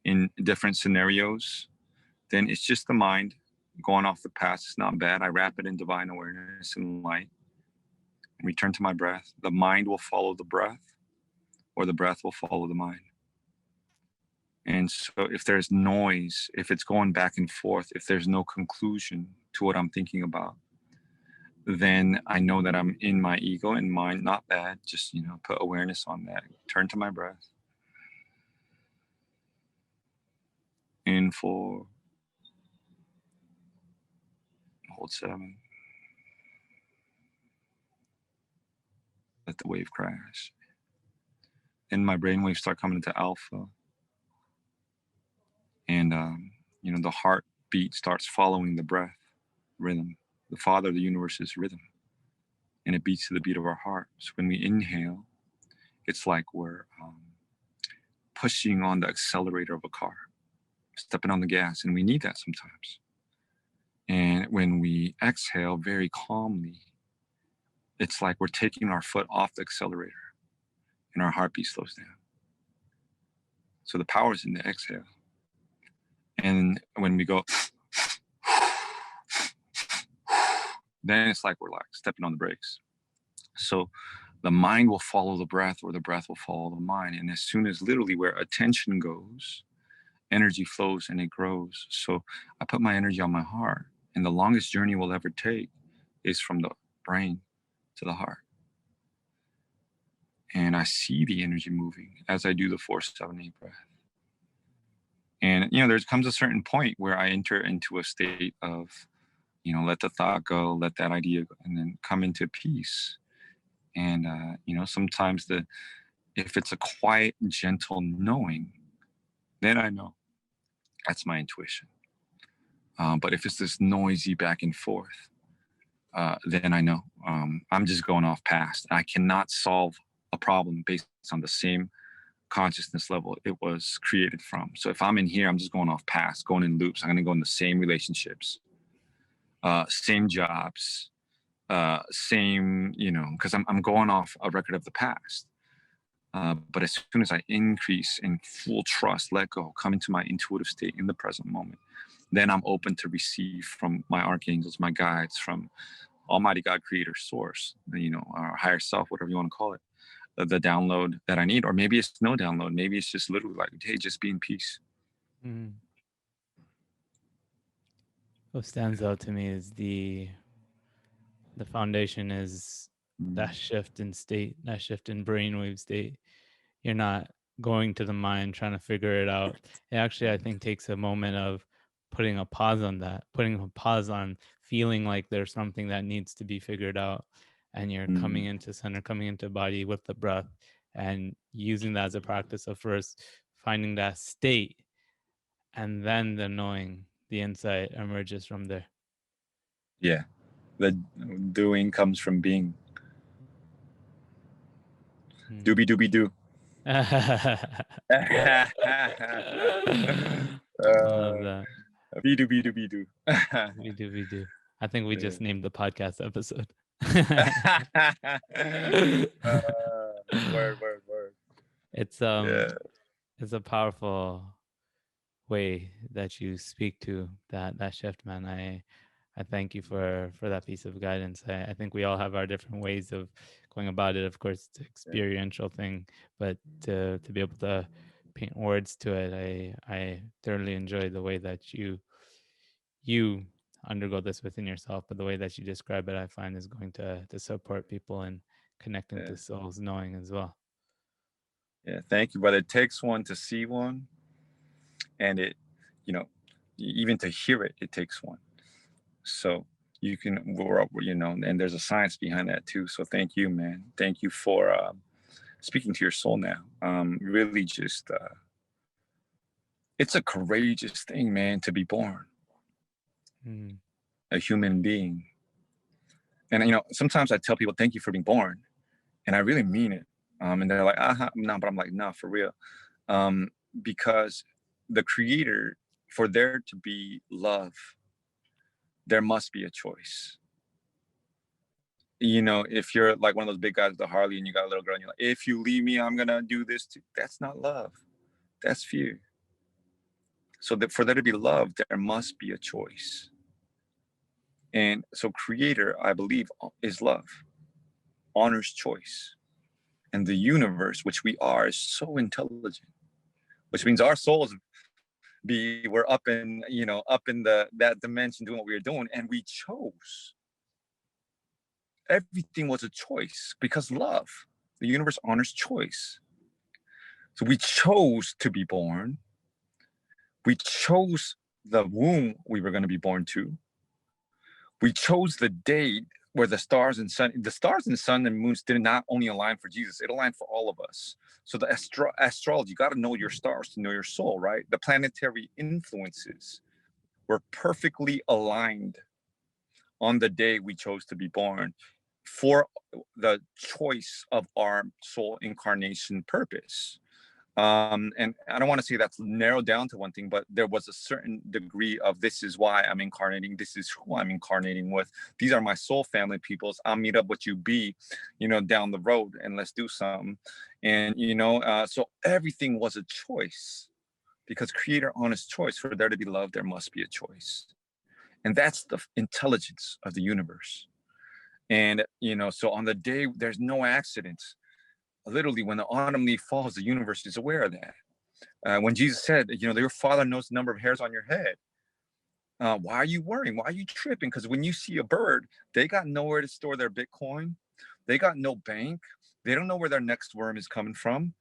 [SPEAKER 1] in different scenarios, then it's just the mind going off the past. It's not bad. I wrap it in divine awareness and light and return to my breath. The mind will follow the breath, or the breath will follow the mind. And so if there's noise, if it's going back and forth, if there's no conclusion to what I'm thinking about, then I know that I'm in my ego and mind. Not bad. Just, put awareness on that. Turn to my breath. In 4, hold 7. Let the wave crash. Then my brainwaves start coming into alpha. And, the heartbeat starts following the breath rhythm. The father of the universe is rhythm. And it beats to the beat of our heart. So when we inhale, it's like we're pushing on the accelerator of a car, stepping on the gas. And we need that sometimes. And when we exhale very calmly, it's like we're taking our foot off the accelerator and our heartbeat slows down. So the power is in the exhale. And when we go, then it's like we're like stepping on the brakes. So the mind will follow the breath, or the breath will follow the mind. And as soon as literally where attention goes, energy flows and it grows. So I put my energy on my heart, and the longest journey we'll ever take is from the brain to the heart. And I see the energy moving as I do the 4, 7, 8 breath. And, there comes a certain point where I enter into a state of, let the thought go, let that idea go, and then come into peace. And, sometimes if it's a quiet, gentle knowing, then I know that's my intuition. But if it's this noisy back and forth, then I know I'm just going off past. I cannot solve a problem based on the same consciousness level it was created from. So if I'm in here, I'm just going off past, going in loops. I'm going to go in the same relationships, same jobs, same, because I'm going off a record of the past. But as soon as I increase in full trust, let go, come into my intuitive state in the present moment, then I'm open to receive from my archangels, my guides, from Almighty God, Creator, Source, our higher self, whatever you want to call it, the download that I need. Or maybe it's no download. Maybe it's just literally like, hey, just be in peace.
[SPEAKER 3] Mm. What stands out to me is the foundation is that shift in state, that shift in brainwave state. You're not going to the mind trying to figure it out. It actually, I think, takes a moment of putting a pause on that, putting a pause on feeling like there's something that needs to be figured out. And you're coming into center, coming into body with the breath, and using that as a practice of first finding that state, and then the knowing, the insight emerges from there.
[SPEAKER 1] Yeah. The doing comes from being. Doobie doobie doo.
[SPEAKER 3] Love that.
[SPEAKER 1] Be do be do be do.
[SPEAKER 3] We do. I think we just named the podcast episode.
[SPEAKER 1] Word.
[SPEAKER 3] It's
[SPEAKER 1] Yeah,
[SPEAKER 3] it's a powerful way that you speak to that shift, man. I thank you for that piece of guidance. I think we all have our different ways of going about it. Of course, it's an
[SPEAKER 1] yeah,
[SPEAKER 3] experiential thing, but to be able to paint words to it, I thoroughly enjoy the way that you undergo this within yourself, but the way that you describe it, I find is going to support people in connecting
[SPEAKER 1] yeah,
[SPEAKER 3] to souls knowing as well.
[SPEAKER 1] yeah. Thank you, brother. It takes one to see one, and it, you know, even to hear it, it takes one. So you can, and there's a science behind that too. So thank you, man. Thank you for speaking to your soul now. Really, just it's a courageous thing, man, to be born
[SPEAKER 3] Mm.
[SPEAKER 1] a human being. And sometimes I tell people, "Thank you for being born," and I really mean it. And they're like, no, but I'm like, no, for real. Um, because the creator, for there to be love, there must be a choice. If you're like one of those big guys with the Harley and you got a little girl and you're like, if you leave me, I'm gonna do this too. That's not love. That's fear. So that for there to be love, there must be a choice. And so creator, I believe, is love, honors choice. And the universe, which we are, is so intelligent, which means our souls we're up in that dimension doing what we were doing, and we chose. Everything was a choice because love, the universe honors choice. So we chose to be born. We chose the womb we were going to be born to. We chose the date where the stars and sun and moons did not only align for Jesus, it aligned for all of us. So the astrology, you got to know your stars to know your soul, right? The planetary influences were perfectly aligned on the day we chose to be born for the choice of our soul incarnation purpose. And I don't want to say that's narrowed down to one thing, but there was a certain degree of this is why I'm incarnating. This is who I'm incarnating with. These are my soul family peoples. I'll meet up with you, down the road, and let's do something. And so everything was a choice because creator honest choice. For there to be love, there must be a choice, and that's the intelligence of the universe. And so on the day, there's no accidents. Literally, when the autumn leaf falls, the universe is aware of that. When Jesus said, your father knows the number of hairs on your head. Why are you worrying? Why are you tripping? Because when you see a bird, they got nowhere to store their Bitcoin. They got no bank. They don't know where their next worm is coming from.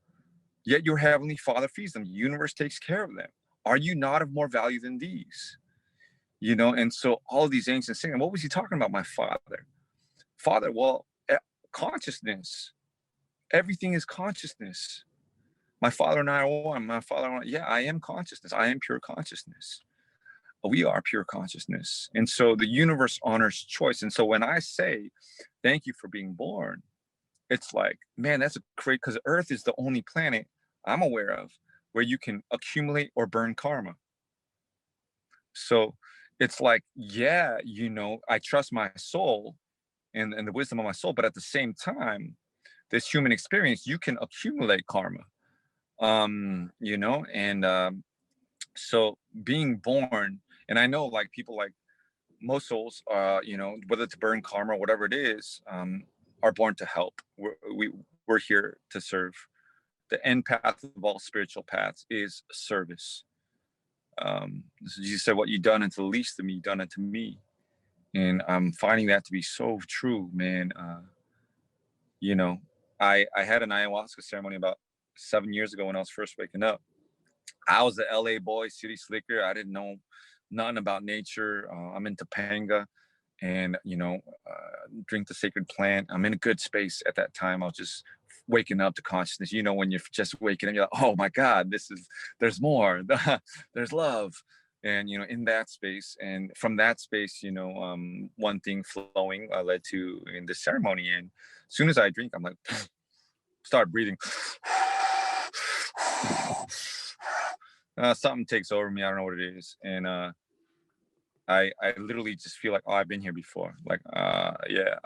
[SPEAKER 1] Yet your heavenly father feeds them. The universe takes care of them. Are you not of more value than these? And so all of these ancient sayings, what was he talking about? My father. Well, consciousness. Everything is consciousness. My father and I are one. My father and I, yeah, I am consciousness. I am pure consciousness. We are pure consciousness. And so the universe honors choice. And so when I say, thank you for being born, it's like, man, that's a great, because Earth is the only planet I'm aware of where you can accumulate or burn karma. So it's like, yeah, I trust my soul and the wisdom of my soul, but at the same time, this human experience, you can accumulate karma. So being born, and I know like people like most souls, whether to burn karma or whatever it is, are born to help. We're here to serve. The end path of all spiritual paths is service. So Jesus said, "What you done unto the least of me, you done unto me," and I'm finding that to be so true, man. You know, I had an ayahuasca ceremony about 7 years ago when I was first waking up. I was the LA boy, city slicker. I didn't know nothing about nature. I'm in Topanga and, drink the sacred plant. I'm in a good space at that time. I was just waking up to consciousness. When you're just waking up, you're like, oh my God, there's more, there's love. And, in that space, and from that space, one thing flowing led to in this ceremony. And as soon as I drink, I'm like, start breathing. Something takes over me. I don't know what it is. And I literally just feel like, oh, I've been here before. Like, yeah,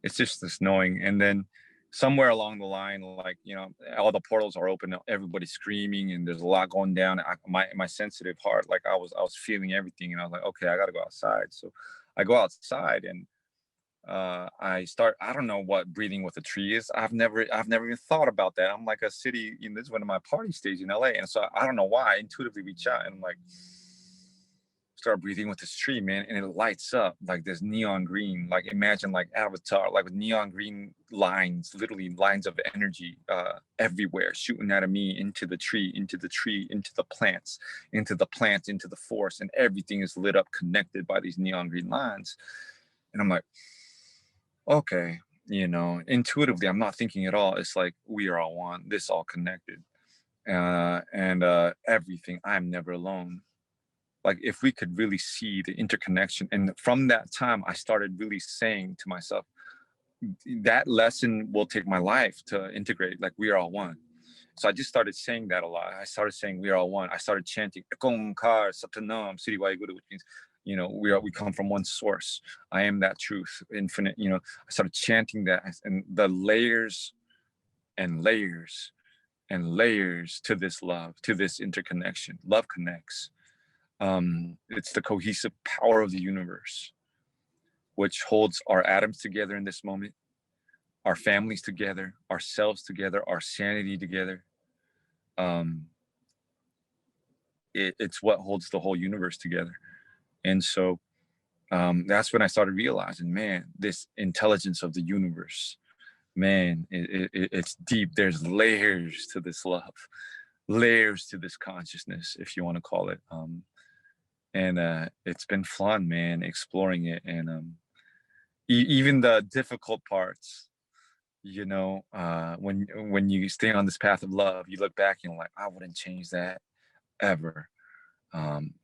[SPEAKER 1] it's just this knowing. And then somewhere along the line, like, you know, all the portals are open, everybody's screaming, and there's a lot going down. My sensitive heart, like I was feeling everything, and I was like, okay, I gotta go outside. So I go outside, and I start, I don't know what breathing with a tree is. I've never even thought about that. I'm like a city, you know, this is one of my party stays in LA, and so I don't know why I intuitively reach out and I'm like, start breathing with this tree, man, and it lights up like this neon green, like imagine like Avatar, like with neon green lines, literally lines of energy everywhere, shooting out of me into the tree, into the tree, into the plants, into the plants, into the forest, and everything is lit up, connected by these neon green lines. And I'm like, okay, you know, intuitively, I'm not thinking at all. It's like we are all one, this all connected, and everything. I'm never alone. Like if we could really see the interconnection. And from that time, I started really saying to myself, that lesson will take my life to integrate, like we are all one. So I just started saying that a lot. I started saying we are all one. I started chanting, which means, you know, we come from one source. I am that truth, infinite, you know. I started chanting that, and the layers and layers and layers to this love, to this interconnection. Love connects. It's the cohesive power of the universe, which holds our atoms together in this moment, our families together, ourselves together, our sanity together. It's what holds the whole universe together. And so that's when I started realizing, man, this intelligence of the universe, man, it's deep. There's layers to this love, layers to this consciousness, if you want to call it. And it's been fun, man, exploring it. And even the difficult parts, you know, when you stay on this path of love, you look back and you're like, I wouldn't change that ever.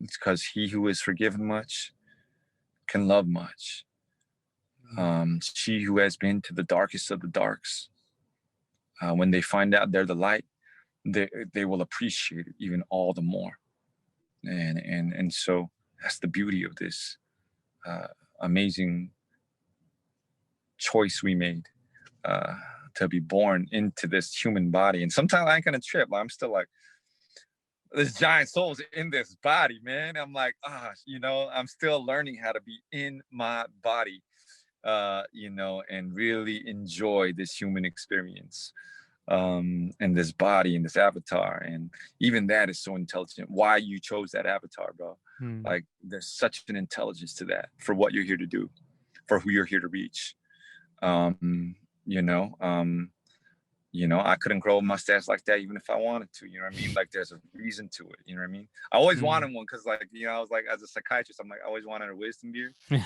[SPEAKER 1] It's because he who is forgiven much can love much. She who has been to the darkest of the darks, when they find out they're the light, they will appreciate it even all the more. And so that's the beauty of this amazing choice we made, to be born into this human body. And sometimes I ain't gonna trip. I'm still like, this giant soul's in this body, man. I'm like, you know, I'm still learning how to be in my body, you know, and really enjoy this human experience. And this body and this avatar, and even that is so intelligent. Why you chose that avatar, bro? Like there's such an intelligence to that, for what you're here to do, for who you're here to reach. You know, I couldn't grow a mustache like that even if I wanted to, you know what I mean? Like there's a reason to it, you know what I mean? I always wanted one, because like, you know, I was like, as a psychiatrist, I'm like, I always wanted a wisdom beard. When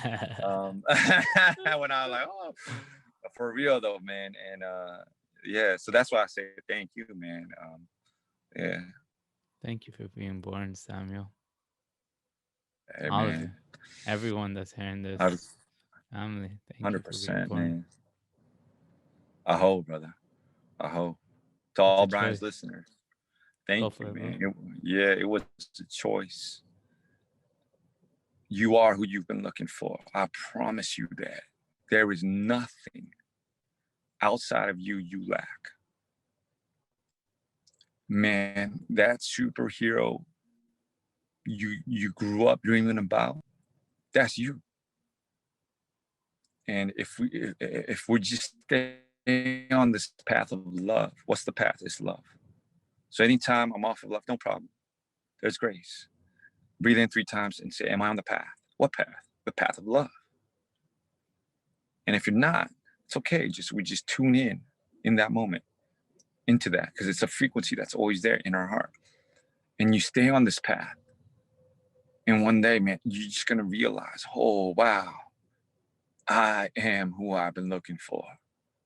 [SPEAKER 1] I was like, oh, for real though, man. And yeah, so that's why I say thank you, man. Yeah.
[SPEAKER 3] Thank you for being born, Samuel.
[SPEAKER 1] Hey,
[SPEAKER 3] All of
[SPEAKER 1] man.
[SPEAKER 3] you. Everyone that's hearing this. Family, thank you for being
[SPEAKER 1] 100%,
[SPEAKER 3] born.
[SPEAKER 1] man. Aho, brother. Aho. To all Bryan's listeners. Thank you, man. It was a choice. You are who you've been looking for. I promise you that. There is nothing outside of you lack. Man, that superhero you grew up dreaming about, that's you. And if we just stay on this path of love, what's the path? It's love. So anytime I'm off of love, no problem. There's grace. Breathe in 3 times and say, am I on the path? What path? The path of love. And if you're not, it's okay. We just tune in that moment, into that, because it's a frequency that's always there in our heart. And you stay on this path. And one day, man, you're just going to realize, oh, wow, I am who I've been looking for.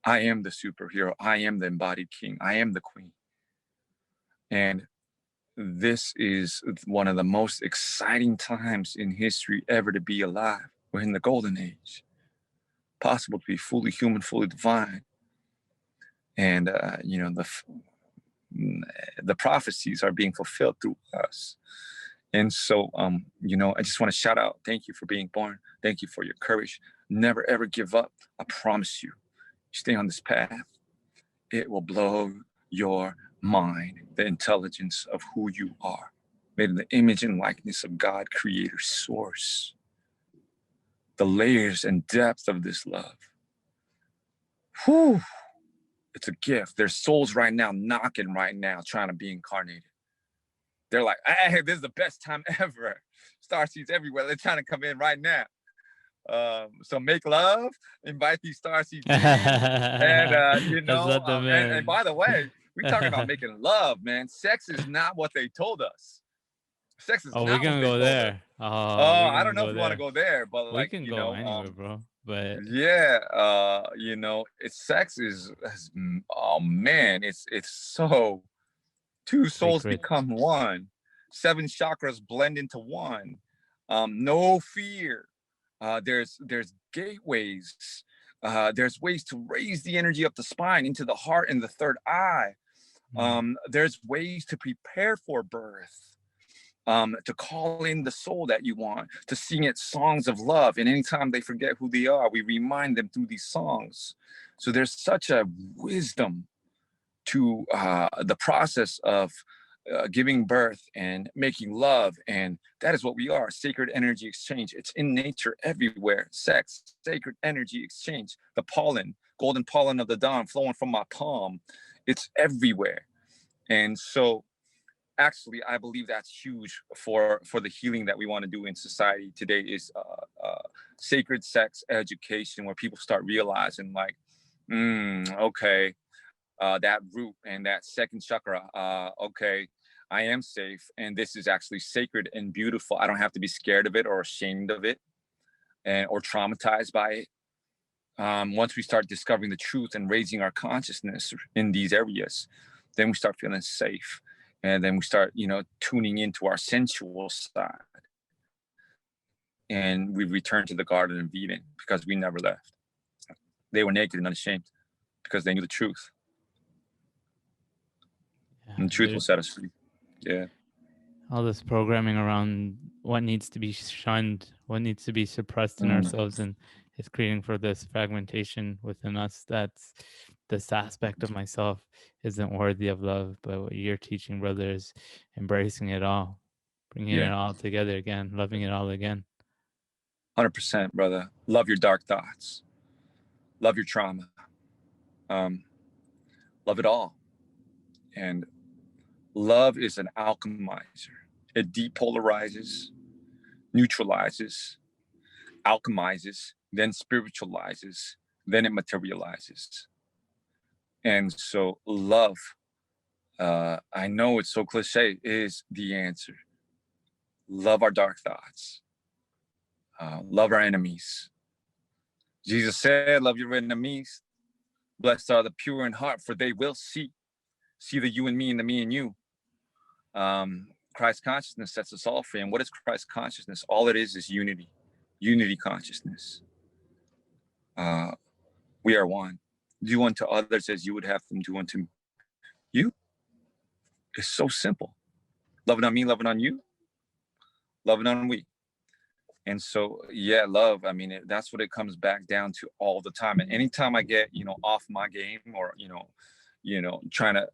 [SPEAKER 1] I am the superhero. I am the embodied king. I am the queen. And this is one of the most exciting times in history ever to be alive. We're in the golden age. Possible to be fully human, fully divine. And, you know, the prophecies are being fulfilled through us. And so, you know, I just want to shout out, thank you for being born. Thank you for your courage. Never, ever give up. I promise you, stay on this path. it will blow your mind, the intelligence of who you are, made in the image and likeness of God, creator, source. The layers and depth of this love. Whew. It's a gift. There's souls right now knocking right now, trying to be incarnated. They're like, hey, this is the best time ever. Starseeds everywhere. They're trying to come in right now. So make love, invite these starseeds in, and
[SPEAKER 3] Let's let them in.
[SPEAKER 1] and by the way, we're talking about making love, man. Sex is not what they told us. Sex is
[SPEAKER 3] Oh,
[SPEAKER 1] not
[SPEAKER 3] we're gonna
[SPEAKER 1] what they
[SPEAKER 3] go
[SPEAKER 1] told
[SPEAKER 3] there.
[SPEAKER 1] us.
[SPEAKER 3] Oh, we're
[SPEAKER 1] I
[SPEAKER 3] gonna
[SPEAKER 1] don't know
[SPEAKER 3] go
[SPEAKER 1] if you want to
[SPEAKER 3] there.
[SPEAKER 1] go there, but
[SPEAKER 3] We
[SPEAKER 1] like,
[SPEAKER 3] can go anywhere, bro. But
[SPEAKER 1] yeah, it's sex is, oh man, it's so two souls
[SPEAKER 3] sacred.
[SPEAKER 1] become one, 7 chakras blend into one. No fear. There's gateways. There's ways to raise the energy up the spine into the heart and the third eye. There's ways to prepare for birth. To call in the soul that you want, to sing it songs of love. And anytime they forget who they are, we remind them through these songs. So there's such a wisdom to the process of giving birth and making love. And that is what we are, sacred energy exchange. It's in nature everywhere. Sex, sacred energy exchange. The pollen, golden pollen of the dawn flowing from my palm. It's everywhere. And so actually, I believe that's huge for the healing that we want to do in society today is sacred sex education, where people start realizing like, okay, that root and that second chakra, okay, I am safe. And this is actually sacred and beautiful. I don't have to be scared of it or ashamed of it or traumatized by it. Once we start discovering the truth and raising our consciousness in these areas, then we start feeling safe. And then we start, tuning into our sensual side. And we return to the Garden of Eden because we never left. They were naked and unashamed because they knew the truth.
[SPEAKER 3] Yeah,
[SPEAKER 1] And the truth will set us free. Yeah.
[SPEAKER 3] All this programming around what needs to be shunned, what needs to be suppressed in ourselves, and it's creating for this fragmentation within us. That's this aspect of myself isn't worthy of love. But what you're teaching, brother, is embracing it all, bringing it all together again, loving it all again.
[SPEAKER 1] 100%, brother. Love your dark thoughts. Love your trauma. Love it all. And love is an alchemizer. It depolarizes, neutralizes, alchemizes, then spiritualizes, then it materializes. And so love, I know it's so cliche, is the answer. Love our dark thoughts. Love our enemies. Jesus said, love your enemies. Blessed are the pure in heart, for they will see the you and me and the me and you. Christ consciousness sets us all free. And what is Christ consciousness? All it is unity consciousness. We are one. Do unto others as you would have them do unto you. It's so simple. Loving on me, loving on you, loving on we. And so, yeah, love, I mean, that's what it comes back down to all the time. And anytime I get, off my game or, trying to,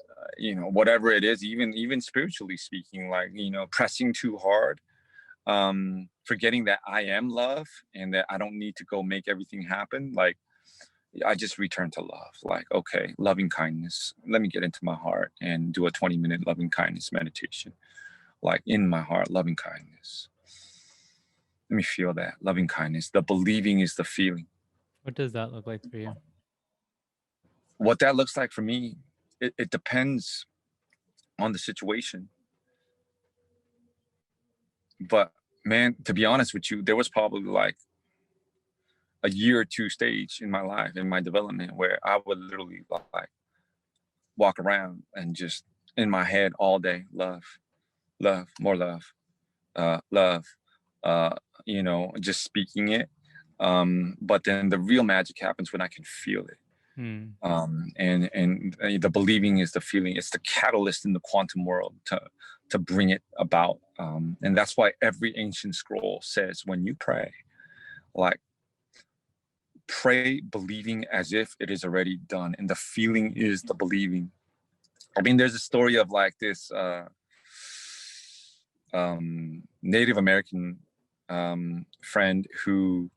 [SPEAKER 1] whatever it is, even spiritually speaking, like, pressing too hard, forgetting that I am love and that I don't need to go make everything happen. Like, I just return to love. Like, okay, loving kindness. Let me get into my heart and do a 20-minute loving kindness meditation. Like, in my heart, loving kindness. Let me feel that loving kindness. The believing is the feeling.
[SPEAKER 3] What does that look like for you?
[SPEAKER 1] What that looks like for me, it depends on the situation. But man, to be honest with you, there was probably like a year or two stage in my life, in my development, where I would literally like walk around and just in my head all day, love, more love, love, just speaking it. But then the real magic happens when I can feel it. And the believing is the feeling. It's the catalyst in the quantum world to bring it about. And that's why every ancient scroll says when you pray, like, pray believing as if it is already done, and the feeling is the believing. I mean, there's a story of like this Native American friend who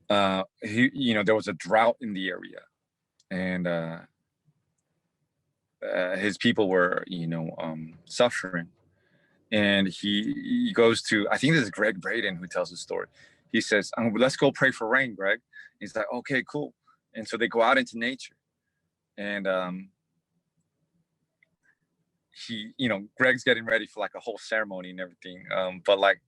[SPEAKER 1] there was a drought in the area, and his people were suffering, and he goes to, I think this is Greg Braden who tells the story. He says, let's go pray for rain, Greg. He's like, okay, cool. And so they go out into nature, and Greg's getting ready for like a whole ceremony and everything, but like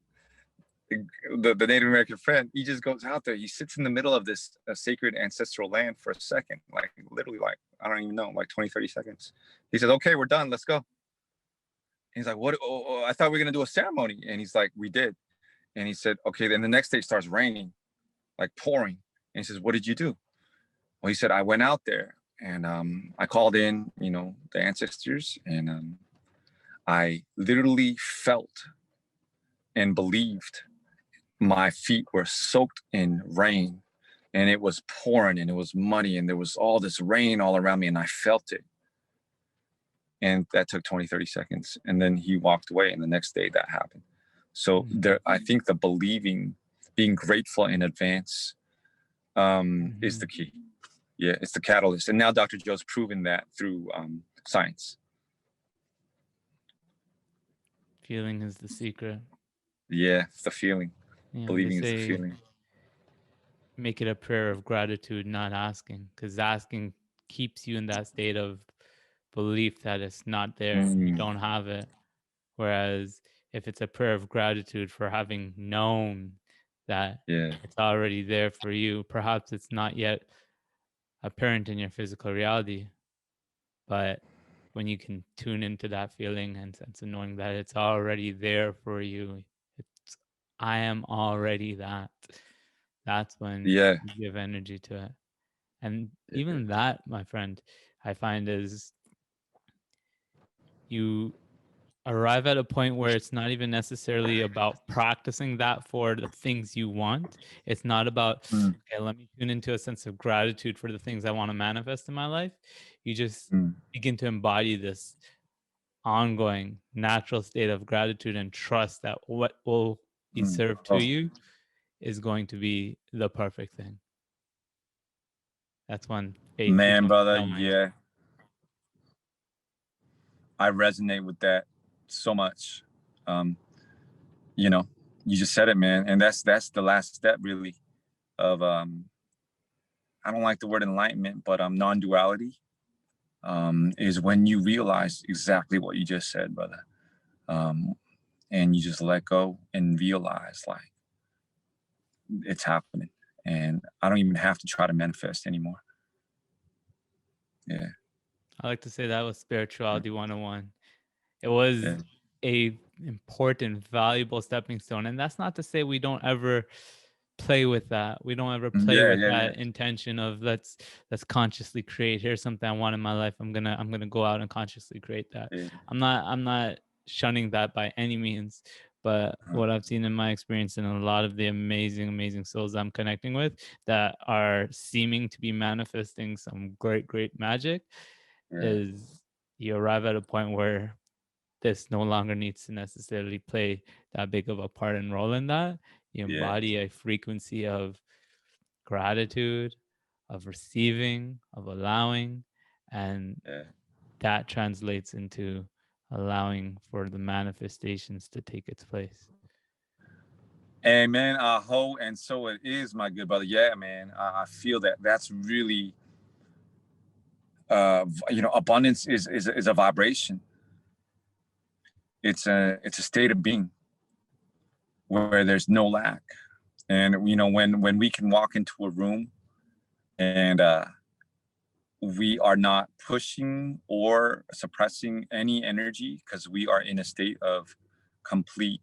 [SPEAKER 1] the Native American friend, he just goes out there. He sits in the middle of this sacred ancestral land for a second, like literally, like, I don't even know, like 20, 30 seconds. He says, okay, we're done. Let's go. And he's like, what? Oh, I thought we were going to do a ceremony. And he's like, we did. And he said, okay, then the next day it starts raining, like pouring. And he says, what did you do? Well, he said, I went out there and I called in, the ancestors, and I literally felt and believed my feet were soaked in rain, and it was pouring, and it was muddy, and there was all this rain all around me, and I felt it. And that took 20, 30 seconds. And then he walked away, and the next day that happened. So I think the believing, being grateful in advance is the key. Yeah, it's the catalyst. And now Dr. Joe's proven that through science.
[SPEAKER 3] Feeling is the secret.
[SPEAKER 1] Yeah, it's the feeling.
[SPEAKER 3] Yeah,
[SPEAKER 1] Believing is the feeling.
[SPEAKER 3] Make it a prayer of gratitude, not asking, because asking keeps you in that state of belief that it's not there, you don't have it. Whereas if it's a prayer of gratitude for having known that it's already there for you, perhaps it's not yet apparent in your physical reality, but when you can tune into that feeling and sense of knowing that it's already there for you, I am already that. That's when you give energy to it. And even that, my friend, I find is you arrive at a point where it's not even necessarily about practicing that for the things you want. It's not about, okay, let me tune into a sense of gratitude for the things I want to manifest in my life. You just begin to embody this ongoing natural state of gratitude and trust that what will be served to you is going to be the perfect thing. That's one faith.
[SPEAKER 1] Man, brother, yeah. I resonate with that so much. You just said it, man. And that's the last step, really, of I don't like the word enlightenment, but non-duality is when you realize exactly what you just said, brother. And you just let go and realize, like, it's happening. And I don't even have to try to manifest anymore. Yeah.
[SPEAKER 3] I like to say that was spirituality 101. It was a important, valuable stepping stone. And that's not to say we don't ever play with that. We don't ever play with that intention of let's consciously create. Here's something I want in my life. I'm gonna go out and consciously create that. I'm not shunning that by any means. But what I've seen in my experience and a lot of the amazing souls I'm connecting with that are seeming to be manifesting some great magic is you arrive at a point where this no longer needs to necessarily play that big of a part and role in that. You embody a frequency of gratitude, of receiving, of allowing, and that translates into allowing for the manifestations to take its place.
[SPEAKER 1] And man, and so it is, my good brother. Yeah, man, I feel that that's really, abundance is a vibration. It's a state of being where there's no lack. And when we can walk into a room and we are not pushing or suppressing any energy because we are in a state of complete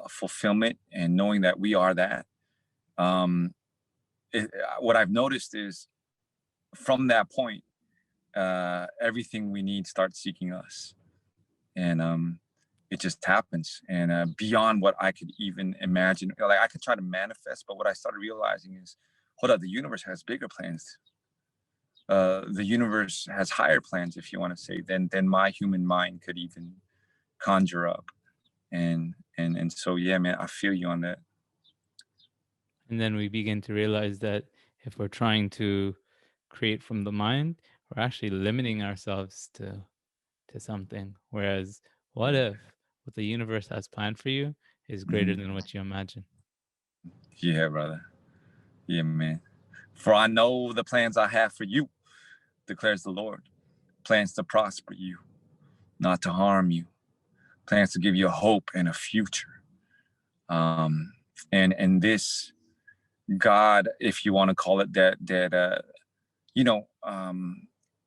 [SPEAKER 1] fulfillment and knowing that we are that. What I've noticed is from that point, everything we need starts seeking us. And it just happens. And beyond what I could even imagine, like I could try to manifest, but what I started realizing is, hold up, the universe has bigger plans. The universe has higher plans, if you want to say, than my human mind could even conjure up. And so, yeah, man, I feel you on that.
[SPEAKER 3] And then we begin to realize that if we're trying to create from the mind, we're actually limiting ourselves to something. Whereas what if what the universe has planned for you is greater than what you imagine?
[SPEAKER 1] Yeah, brother. Yeah, man. For I know the plans I have for you, declares the Lord. Plans to prosper you, not to harm you. Plans to give you a hope and a future. And this God, if you want to call it that,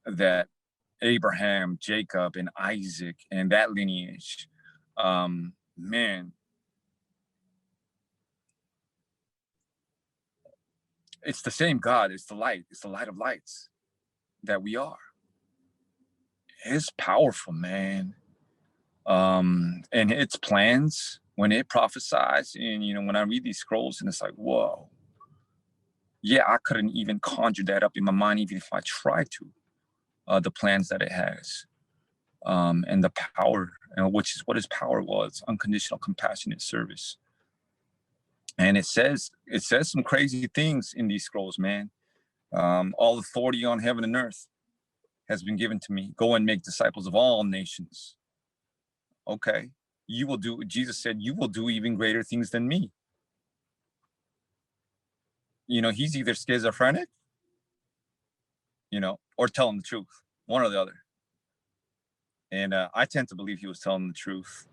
[SPEAKER 1] that Abraham, Jacob, and Isaac, and that lineage, man, it's the same God. It's the light. It's the light of lights that we are. It's powerful, man. And its plans, when it prophesies, and when I read these scrolls, and it's like, whoa. Yeah, I couldn't even conjure that up in my mind, even if I tried to. The plans that it has, and the power, which is what his power was: unconditional, compassionate service. And it says some crazy things in these scrolls, man. All authority on heaven and earth has been given to me. Go and make disciples of all nations. Okay, you will do. Jesus said, "You will do even greater things than me." He's either schizophrenic, or telling the truth, one or the other. And I tend to believe he was telling the truth.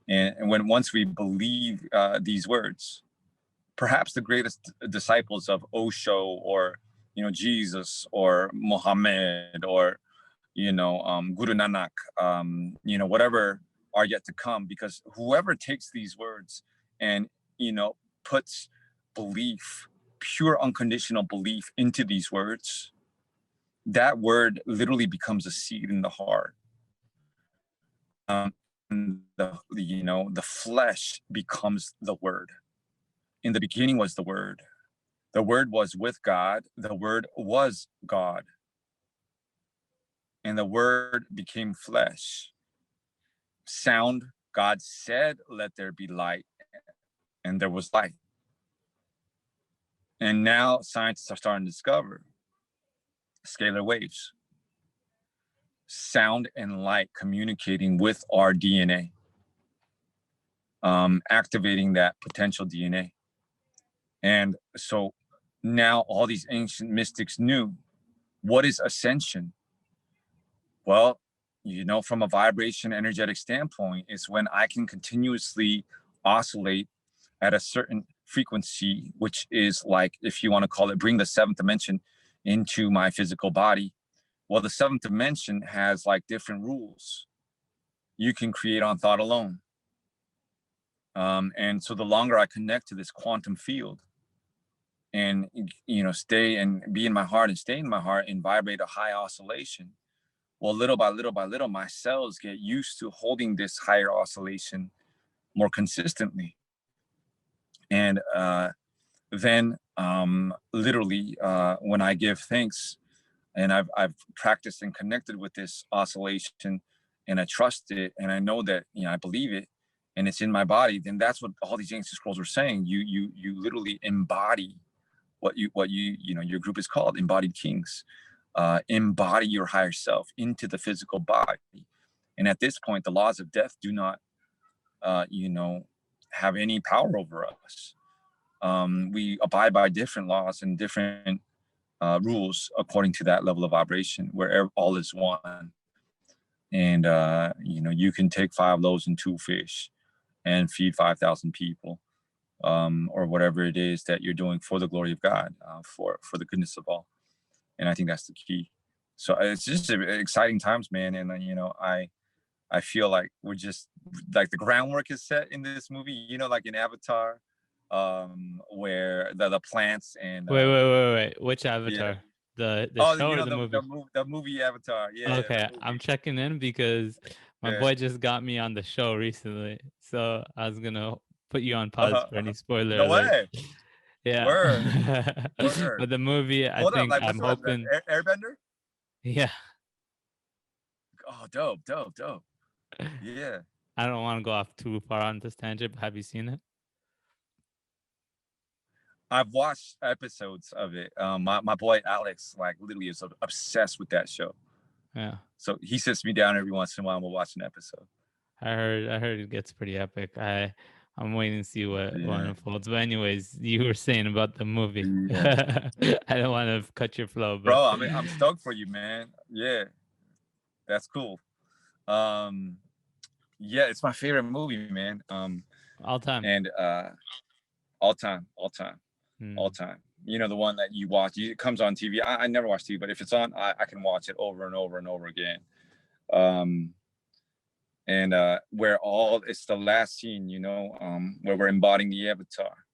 [SPEAKER 1] And once we believe these words, perhaps the greatest disciples of Osho, or Jesus, or Muhammad, or Guru Nanak, whatever are yet to come, because whoever takes these words and puts belief, pure unconditional belief, into these words, that word literally becomes a seed in the heart. The flesh becomes the word. In the beginning was the word. The word was with God. The word was God. And the word became flesh. Sound, God said, "Let there be light." And there was light. And now scientists are starting to discover scalar waves. Sound and light communicating with our DNA. Activating that potential DNA. And so now all these ancient mystics knew, what is ascension? Well, from a vibration energetic standpoint, it's when I can continuously oscillate at a certain frequency, which is like, if you want to call it, bring the seventh dimension into my physical body. Well, the seventh dimension has like different rules. You can create on thought alone. And so the longer I connect to this quantum field, and stay and be in my heart and stay in my heart and vibrate a high oscillation, well, little by little, my cells get used to holding this higher oscillation more consistently. And then literally, when I give thanks, and I've practiced and connected with this oscillation, and I trust it, and I know that I believe it, and it's in my body, then that's what all these ancient scrolls were saying. You literally embody what your group is called embodied kings. Embody your higher self into the physical body. And at this point, the laws of death do not have any power over us. We abide by different laws and different rules according to that level of vibration, where all is one. And you can take 5 loaves and 2 fish and feed 5,000 people, or whatever it is that you're doing for the glory of God, for the goodness of all. And I think that's the key. So it's just exciting times, man. And I feel like we're just like the groundwork is set in this movie, like in Avatar, where the plants and
[SPEAKER 3] wait, which Avatar?
[SPEAKER 1] Yeah.
[SPEAKER 3] The show or the movie?
[SPEAKER 1] The movie Avatar. Yeah.
[SPEAKER 3] Okay,
[SPEAKER 1] Movie.
[SPEAKER 3] I'm checking in because My boy just got me on the show recently, so I was gonna put you on pause for any spoiler
[SPEAKER 1] No
[SPEAKER 3] alert.
[SPEAKER 1] way.
[SPEAKER 3] Yeah.
[SPEAKER 1] Word. Word.
[SPEAKER 3] But the movie, I
[SPEAKER 1] Hold up.
[SPEAKER 3] think
[SPEAKER 1] Like, what's
[SPEAKER 3] I'm
[SPEAKER 1] the last
[SPEAKER 3] hoping.
[SPEAKER 1] Airbender?
[SPEAKER 3] Yeah.
[SPEAKER 1] Oh, dope, dope, dope. Yeah.
[SPEAKER 3] I don't want to go off too far on this tangent, but have you seen it?
[SPEAKER 1] I've watched episodes of it. My boy Alex, like, literally is obsessed with that show.
[SPEAKER 3] Yeah.
[SPEAKER 1] So he sits me down every once in a while and we'll watch an episode.
[SPEAKER 3] I heard it gets pretty epic. I'm waiting to see what
[SPEAKER 1] Yeah.
[SPEAKER 3] unfolds. But anyways, you were saying about the movie.
[SPEAKER 1] Yeah.
[SPEAKER 3] I don't want to cut your flow, but
[SPEAKER 1] Bro, I'm stoked for you, man. Yeah. That's cool. Yeah, it's my favorite movie, man.
[SPEAKER 3] all time.
[SPEAKER 1] And all time.
[SPEAKER 3] Hmm.
[SPEAKER 1] All time. You know, the one that you watch, it comes on TV. I never watch TV, but if it's on, I can watch it over and over and over again. And where it's the last scene, you know, where we're embodying the avatar,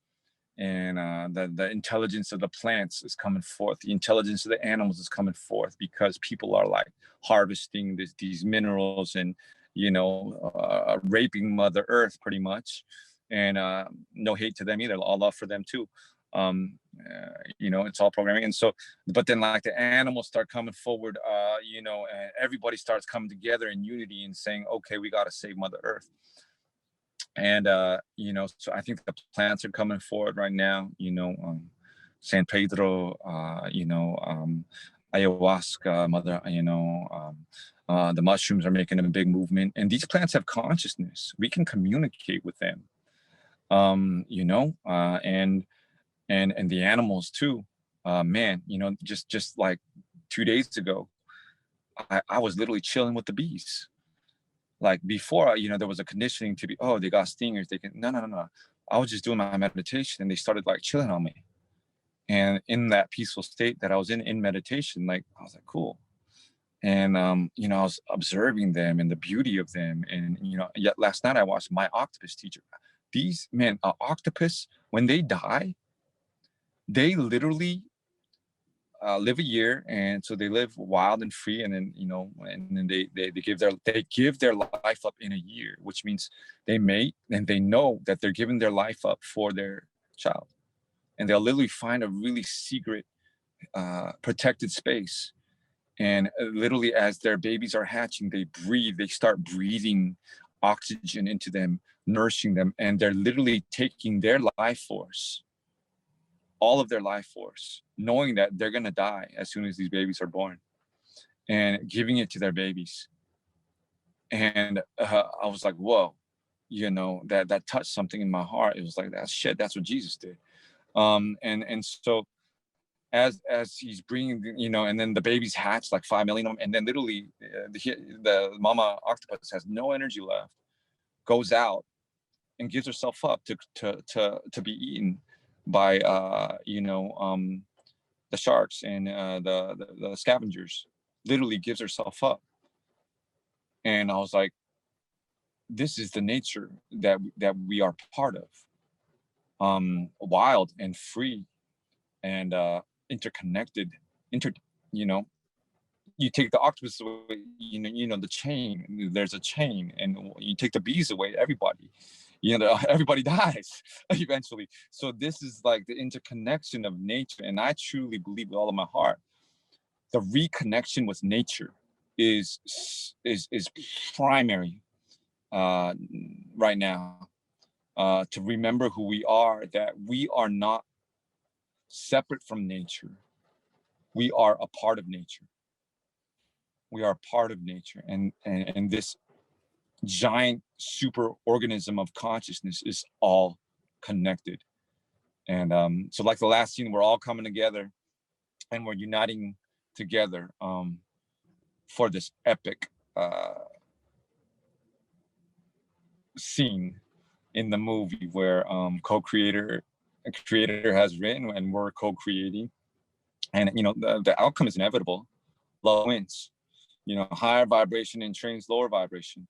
[SPEAKER 1] and the intelligence of the plants is coming forth, the intelligence of the animals is coming forth, because people are like harvesting these minerals and, you know, raping Mother Earth pretty much. And no hate to them either, all love for them too. You know, it's all programming. And so, but then like the animals start coming forward, you know, and everybody starts coming together in unity and saying, okay, we got to save Mother Earth. And you know, so I think the plants are coming forward right now, you know, San Pedro, you know, ayahuasca, mother, you know, the mushrooms are making a big movement, and these plants have consciousness. We can communicate with them, you know, and the animals too. Man, you know, just like 2 days ago, I was literally chilling with the bees. Like before, you know, there was a conditioning to be, oh, they got stingers. They can, no. I was just doing my meditation and they started like chilling on me. And in that peaceful state that I was in meditation, like, I was like, cool. And, you know, I was observing them and the beauty of them. And, you know, yet last night I watched my octopus teacher. These, man, octopus, when they die, they literally live a year, and so they live wild and free, and then, you know, and then they give their life up in a year, which means they mate, and they know that they're giving their life up for their child, and they'll literally find a really secret protected space, and literally as their babies are hatching, they start breathing oxygen into them, nourishing them, and they're literally taking their life force, all of their life force, knowing that they're going to die as soon as these babies are born, and giving it to their babies. And I was like, whoa, you know, that touched something in my heart. It was like, that's what Jesus did. And so as he's bringing, you know, and then the babies hatch, like 5 million of them, and then literally the mama octopus has no energy left, goes out and gives herself up to be eaten by you know, the sharks and the scavengers. Literally gives herself up. And I was like, this is the nature that we are part of, wild and free and interconnected. You know, you take the octopus away, you know, the chain, there's a chain, and you take the bees away, everybody, you know, everybody dies eventually. So this is like the interconnection of nature, and I truly believe with all of my heart, the reconnection with nature is primary right now, to remember who we are, that we are not separate from nature. We are a part of nature. We are a part of nature, and this giant super organism of consciousness is all connected. And so like the last scene, we're all coming together and we're uniting together for this epic scene in the movie where creator has written and we're co-creating, and you know, the outcome is inevitable. Love wins. You know, higher vibration entrains lower vibration.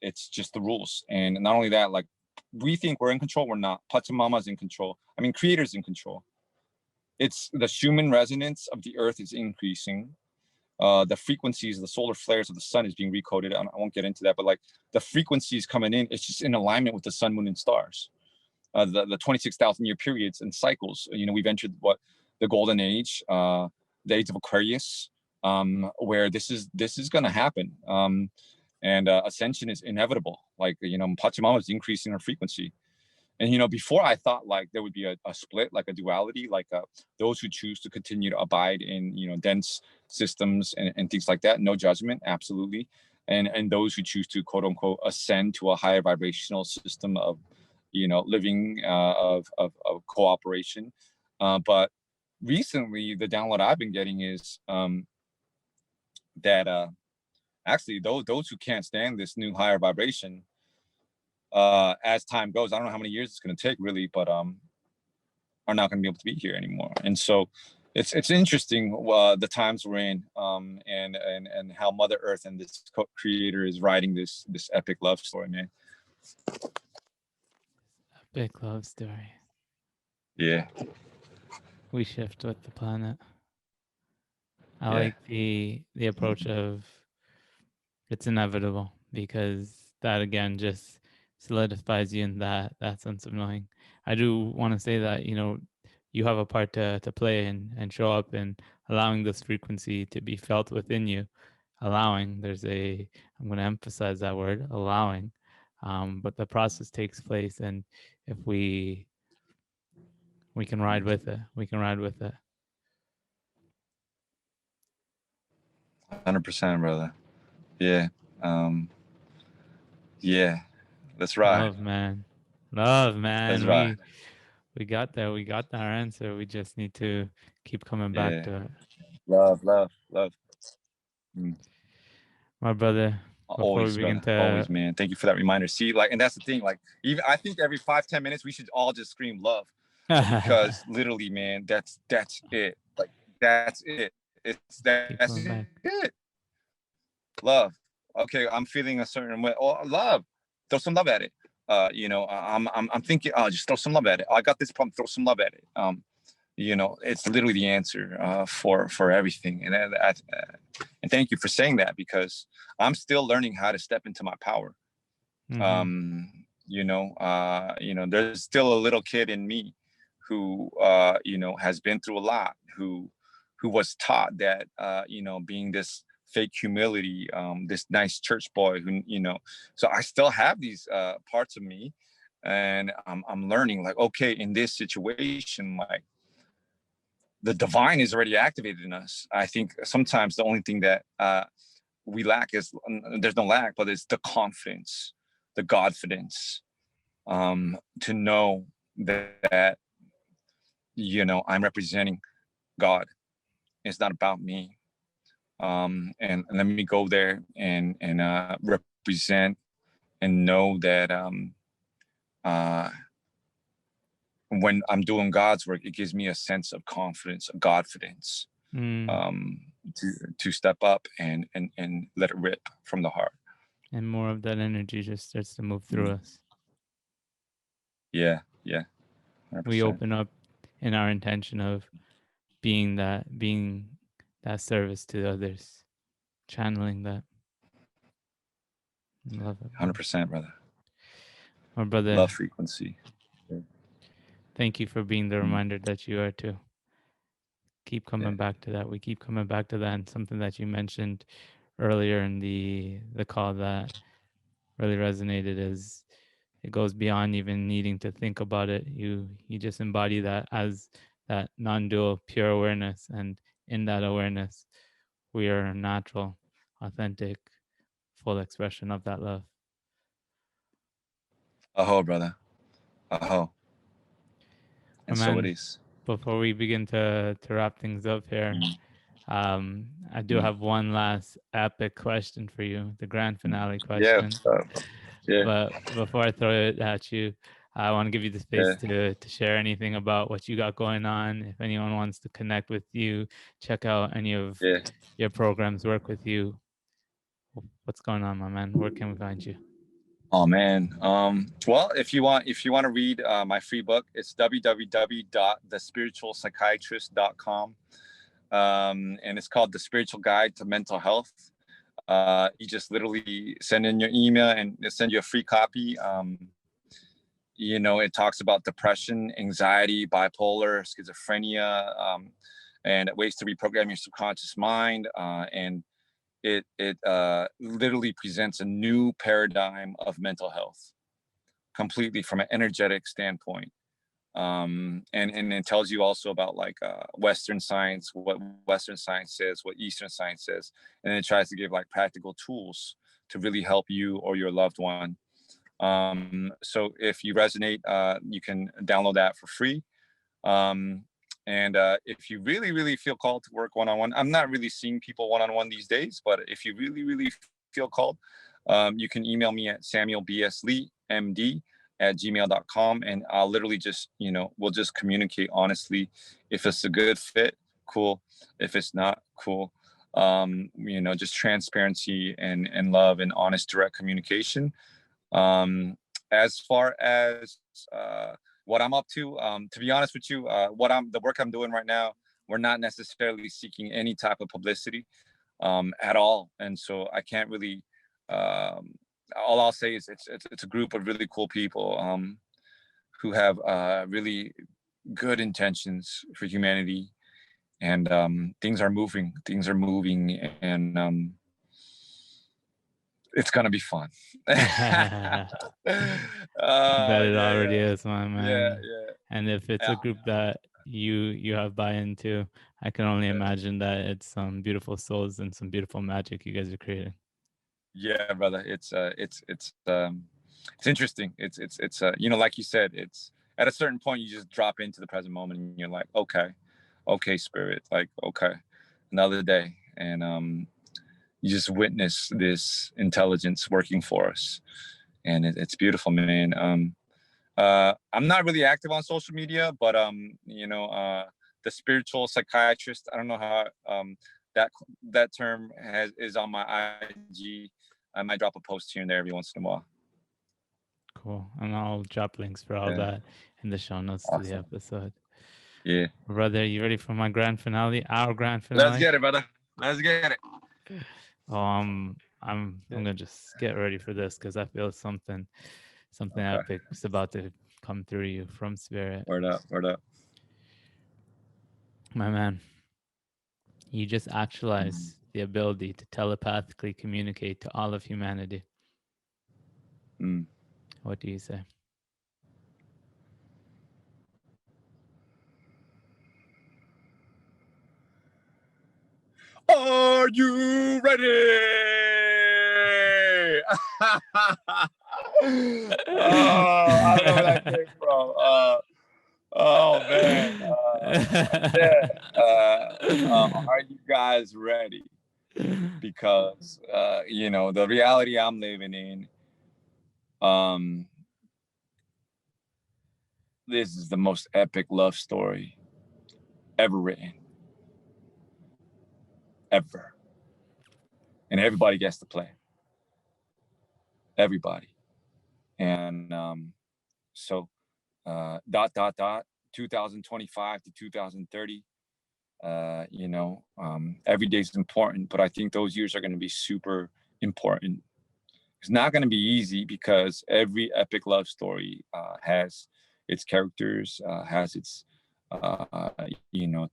[SPEAKER 1] It's just the rules. And not only that, like, we think we're in control, we're not. Pachamama's in control. I mean, creator's in control. It's the Schumann resonance of the earth is increasing. the frequencies, the solar flares of the sun is being recoded. I won't get into that, but like the frequencies coming in, it's just in alignment with the sun, moon, and stars. The 26,000 year periods and cycles. You know, we've entered the golden age, the age of Aquarius, where this is going to happen. And ascension is inevitable. Like, you know, Pachamama is increasing her frequency. And, you know, before I thought like there would be a split, like a duality, like those who choose to continue to abide in, you know, dense systems and things like that. No judgment, absolutely. And those who choose to, quote unquote, ascend to a higher vibrational system of, you know, living, of cooperation. But recently, the download I've been getting is that actually those who can't stand this new higher vibration, as time goes, I don't know how many years it's going to take really, but are not going to be able to be here anymore. And so it's interesting the times we're in, and how Mother Earth and this creator is writing this epic love story, man.
[SPEAKER 3] Epic love story.
[SPEAKER 1] Yeah.
[SPEAKER 3] We shift with the planet. I like the approach of it's inevitable, because that again just solidifies you in that sense of knowing. I do want to say that, you know, you have a part to play and show up in allowing this frequency to be felt within you. Allowing, I'm going to emphasize that word, allowing. But the process takes place, and if we can ride with it, we can ride with it.
[SPEAKER 1] 100%, brother. Yeah. Yeah. That's right.
[SPEAKER 3] Love, man.
[SPEAKER 1] That's right.
[SPEAKER 3] We got there. We got our answer. We just need to keep coming back to it.
[SPEAKER 1] Love.
[SPEAKER 3] My brother,
[SPEAKER 1] Always, brother. Always, man. Thank you for that reminder. See, like, and that's the thing. Like, even I think every 5-10 minutes we should all just scream love, because literally, man, that's it. Like, that's it. That's it. Love. Okay, I'm feeling a certain way. Oh, love. Throw some love at it. You know, I'm thinking, oh, just throw some love at it. I got this problem. Throw some love at it. You know, it's literally the answer for everything. And thank you for saying that, because I'm still learning how to step into my power. Mm-hmm. You know, there's still a little kid in me who, you know, has been through a lot, who was taught that, you know, being this fake humility, this nice church boy who, you know, so I still have these parts of me, and I'm learning, like, okay, in this situation, like, the divine is already activated in us. I think sometimes the only thing that we lack is, there's no lack, but it's the confidence, the Godfidence, to know that, you know, I'm representing God. It's not about me. And let me go there and represent and know that when I'm doing God's work, it gives me a sense of confidence, of Godfidence, to step up and let it rip from the heart.
[SPEAKER 3] And more of that energy just starts to move through us.
[SPEAKER 1] Yeah.
[SPEAKER 3] 100%. We open up in our intention of being that service to others, channeling that. Love it.
[SPEAKER 1] 100%, brother.
[SPEAKER 3] My brother.
[SPEAKER 1] Love frequency.
[SPEAKER 3] Thank you for being the reminder that you are too. Keep coming back to that. We keep coming back to that, and something that you mentioned earlier in the call that really resonated is it goes beyond even needing to think about it. You just embody that as that non-dual pure awareness, and in that awareness we are a natural, authentic, full expression of that love.
[SPEAKER 1] Aho, brother. Aho. And so it is.
[SPEAKER 3] Before we begin to wrap things up here, I do have one last epic question for you, the grand finale question. Yeah. But before I throw it at you, I want to give you the space to share anything about what you got going on. If anyone wants to connect with you, check out any of your programs, work with you. What's going on, my man? Where can we find you?
[SPEAKER 1] Oh man. Well, if you want to read my free book, it's www.thespiritualpsychiatrist.com. and it's called The Spiritual Guide to Mental Health. You just literally send in your email and they'll send you a free copy. It talks about depression, anxiety, bipolar, schizophrenia, and ways to reprogram your subconscious mind. And it literally presents a new paradigm of mental health, completely from an energetic standpoint. And it tells you also about like Western science, what Western science says, what Eastern science says, and it tries to give like practical tools to really help you or your loved one. So if you resonate, you can download that for free. And if you really, really feel called to work one-on-one, I'm not really seeing people one-on-one these days, but if you really, really feel called, you can email me at samuelbsleemd@gmail.com, and I'll literally just, we'll just communicate honestly. If it's a good fit, cool. If it's not, cool. Just transparency and love and honest, direct communication. As far as what I'm up to be honest with you, the work I'm doing right now, we're not necessarily seeking any type of publicity at all. And so I can't really, all I'll say is it's a group of really cool people who have really good intentions for humanity, and things are moving, and it's gonna be fun.
[SPEAKER 3] That it already is, my man.
[SPEAKER 1] Yeah.
[SPEAKER 3] And if it's a group that you have buy into, I can only imagine that it's some beautiful souls and some beautiful magic you guys are creating.
[SPEAKER 1] Yeah, brother. It's interesting. It's like you said, it's at a certain point you just drop into the present moment and you're like, okay, spirit, like, okay, another day. And you just witness this intelligence working for us, and it's beautiful, man. I'm not really active on social media, but the Spiritual Psychiatrist, I don't know how that term is on my IG. I might drop a post here and there every once in a while.
[SPEAKER 3] Cool. And I'll drop links for all that in the show notes to the episode.
[SPEAKER 1] Yeah.
[SPEAKER 3] Brother, you ready for my grand finale? Our grand finale?
[SPEAKER 1] Let's get it, brother. Let's get it.
[SPEAKER 3] Oh, I'm gonna just get ready for this because I feel something epic is about to come through you from spirit.
[SPEAKER 1] Word up.
[SPEAKER 3] My man, you just actualize the ability to telepathically communicate to all of humanity. What do you say?
[SPEAKER 1] Are you ready? I don't know where that came from. Man. Are you guys ready? Because, the reality I'm living in, this is the most epic love story ever written. Ever. And everybody gets to play. Everybody. And so 2025 to 2030, every day is important, but I think those years are going to be super important. It's not going to be easy because every epic love story has its characters, has its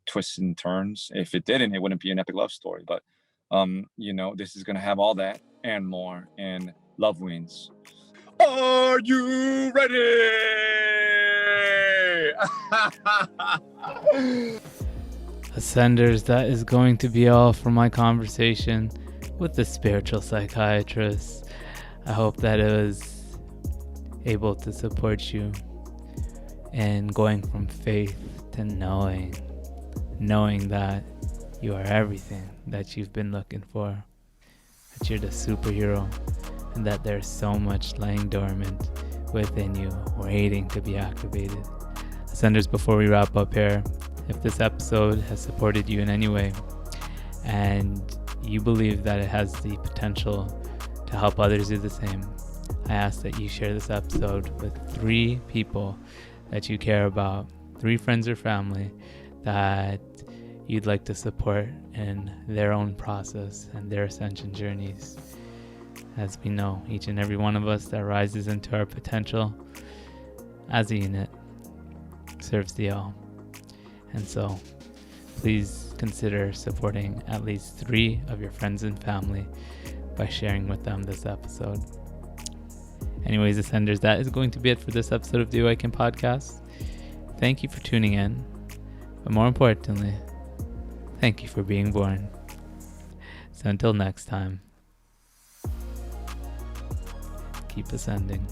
[SPEAKER 1] twists and turns. If it didn't, it wouldn't be an epic love story. But this is gonna have all that and more, and love wins. Are you ready?
[SPEAKER 3] Ascenders, that is going to be all for my conversation with the Spiritual Psychiatrist. I hope that it was able to support you in going from faith to knowing that you are everything that you've been looking for, that you're the superhero, and that there's so much lying dormant within you waiting to be activated. Ascenders, before we wrap up here, if this episode has supported you in any way and you believe that it has the potential to help others do the same, I ask that you share this episode with 3 people that you care about, 3 friends or family that you'd like to support in their own process and their ascension journeys. As we know, each and every one of us that rises into our potential as a unit serves the all. And so please consider supporting at least 3 of your friends and family by sharing with them this episode. Anyways, Ascenders, that is going to be it for this episode of the Awaken podcast. Thank you for tuning in. But more importantly, thank you for being born. So until next time, keep ascending.